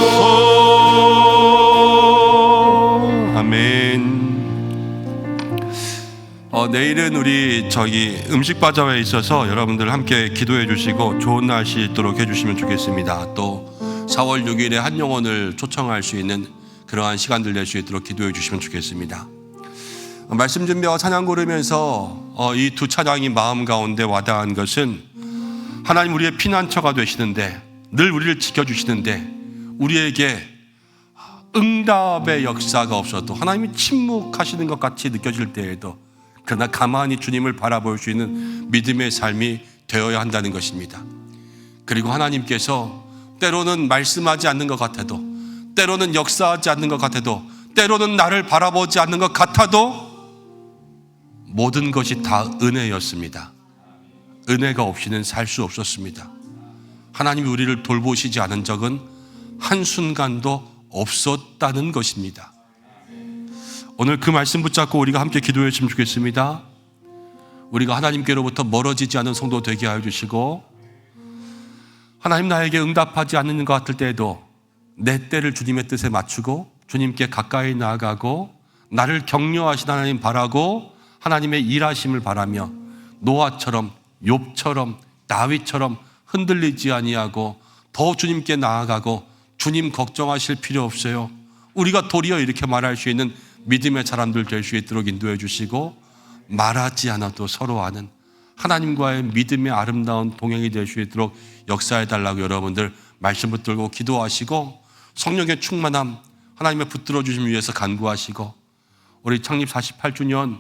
아멘. 내일은 우리 음식 바자회에 있어서 여러분들 함께 기도해 주시고 좋은 날씨 있도록 해주시면 좋겠습니다. 또 4월 6일에 한 영혼을 초청할 수 있는 그러한 시간들 낼 수 있도록 기도해 주시면 좋겠습니다. 말씀 준비와 찬양 고르면서 이 두 찬양이 마음 가운데 와닿은 것은 하나님 우리의 피난처가 되시는데, 늘 우리를 지켜주시는데, 우리에게 응답의 역사가 없어도 하나님이 침묵하시는 것 같이 느껴질 때에도 그러나 가만히 주님을 바라볼 수 있는 믿음의 삶이 되어야 한다는 것입니다. 그리고 하나님께서 때로는 말씀하지 않는 것 같아도, 때로는 역사하지 않는 것 같아도, 때로는 나를 바라보지 않는 것 같아도 모든 것이 다 은혜였습니다. 은혜가 없이는 살 수 없었습니다. 하나님이 우리를 돌보시지 않은 적은 한순간도 없었다는 것입니다. 오늘 그 말씀 붙잡고 우리가 함께 기도해 주시면 좋겠습니다. 우리가 하나님께로부터 멀어지지 않은 성도 되게 하여 주시고, 하나님 나에게 응답하지 않는 것 같을 때에도 내 때를 주님의 뜻에 맞추고 주님께 가까이 나아가고 나를 격려하신 하나님 바라고 하나님의 일하심을 바라며 노아처럼, 욥처럼, 다윗처럼 흔들리지 아니하고 더 주님께 나아가고 주님 걱정하실 필요 없어요, 우리가 도리어 이렇게 말할 수 있는 믿음의 사람들 될 수 있도록 인도해 주시고, 말하지 않아도 서로 아는 하나님과의 믿음의 아름다운 동행이 될 수 있도록 역사해 달라고 여러분들 말씀 붙들고 기도하시고, 성령의 충만함 하나님의 붙들어 주심 위해서 간구하시고, 우리 창립 48주년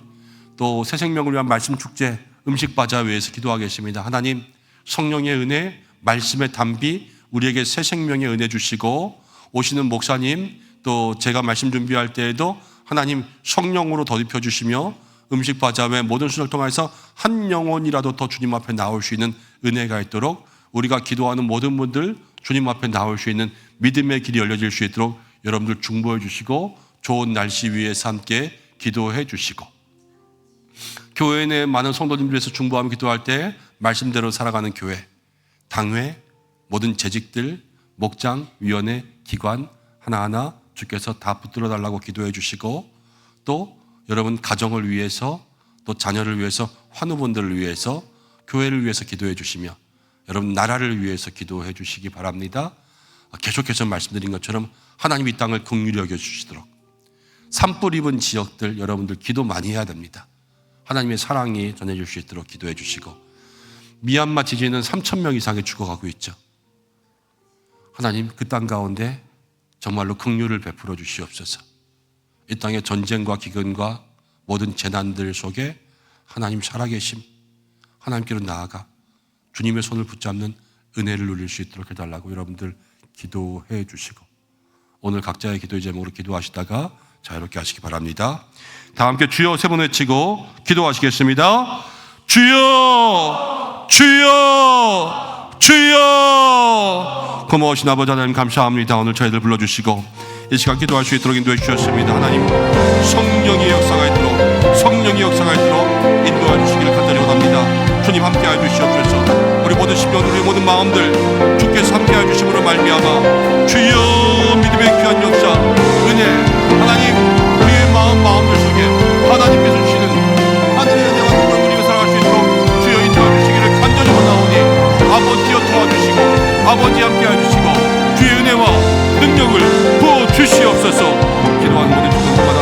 또 새생명을 위한 말씀 축제 음식 바자회에서 기도하겠습니다. 하나님 성령의 은혜, 말씀의 담비 우리에게 새 생명의 은혜 주시고, 오시는 목사님 또 제가 말씀 준비할 때에도 하나님 성령으로 덧입혀 주시며 음식 바자회 모든 순서를 통해서 한 영혼이라도 더 주님 앞에 나올 수 있는 은혜가 있도록, 우리가 기도하는 모든 분들 주님 앞에 나올 수 있는 믿음의 길이 열려질 수 있도록 여러분들 중보해 주시고, 좋은 날씨 위에서 함께 기도해 주시고, 교회 내 많은 성도님들 위해서 중보하며 기도할 때 말씀대로 살아가는 교회, 당회, 모든 재직들, 목장, 위원회, 기관 하나하나 주께서 다 붙들어 달라고 기도해 주시고, 또 여러분 가정을 위해서, 또 자녀를 위해서, 환우분들을 위해서, 교회를 위해서 기도해 주시며 여러분 나라를 위해서 기도해 주시기 바랍니다. 계속해서 말씀드린 것처럼 하나님 이 땅을 긍휼히 여겨 주시도록, 산불 입은 지역들 여러분들 기도 많이 해야 됩니다. 하나님의 사랑이 전해질 수 있도록 기도해 주시고, 미얀마 지진은 3,000명 이상이 죽어가고 있죠. 하나님 그 땅 가운데 정말로 긍휼을 베풀어 주시옵소서. 이 땅의 전쟁과 기근과 모든 재난들 속에 하나님 살아계심, 하나님께로 나아가 주님의 손을 붙잡는 은혜를 누릴 수 있도록 해달라고 여러분들 기도해 주시고, 오늘 각자의 기도의 제목으로 기도하시다가 자유롭게 하시기 바랍니다. 다 함께 주여 세 번 외치고 기도하시겠습니다. 주여, 주여, 주여. 고마우신 아버지 하나님 감사합니다. 오늘 저희들 불러주시고 이 시간 기도할 수 있도록 인도해 주셨습니다. 하나님 성령의 역사가 있도록, 성령의 역사가 있도록 인도해 주시기를 간절히 원합니다. 주님 함께하여 주시옵소서. 우리 모든 심령, 우리 모든 마음들 주께서 함께하여 주심으로 말미암아 주여 믿음의 귀한 역사, 은혜, 하나님 우리의 마음들 속에 하나님께서 주시는 하늘의 은혜와 능력을 누리며 살아갈 수 있도록 주여 인도해 주시기를 간절히 원하오니 아버지여 도와주시고, 아버지 함께하여 주시고 주의 은혜와 능력을 부어 주시옵소서. 기도하는 모든 주님마다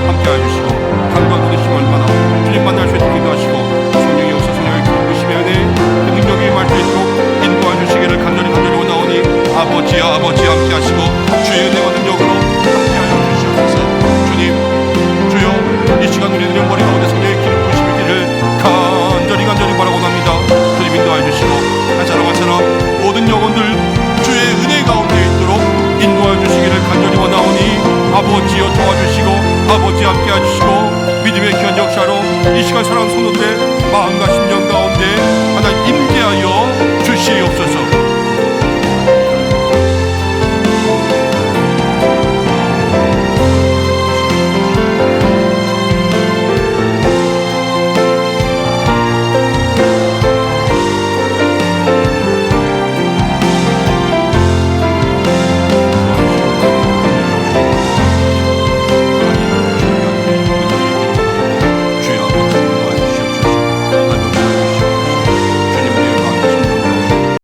함께하여 주시고, 강과 모든 힘을 받아 주님 만날 수 있도록 인도하시고, 성령의 역사, 성령의 기름부심의 은혜, 그 능력이 임할 수 있도록 인도해 주시기를 간절히 원하오니 아버지여 아버지 함께하시고 주의 은혜와 능력으로 함께하여 주시옵소서. 주님, 주여 이 시간 우리들의 머리 아버지여 도와주시고 아버지 함께 해주시고 믿음의 귀한 역사로 이 시간 사랑 성도들의 마음과 심령 가운데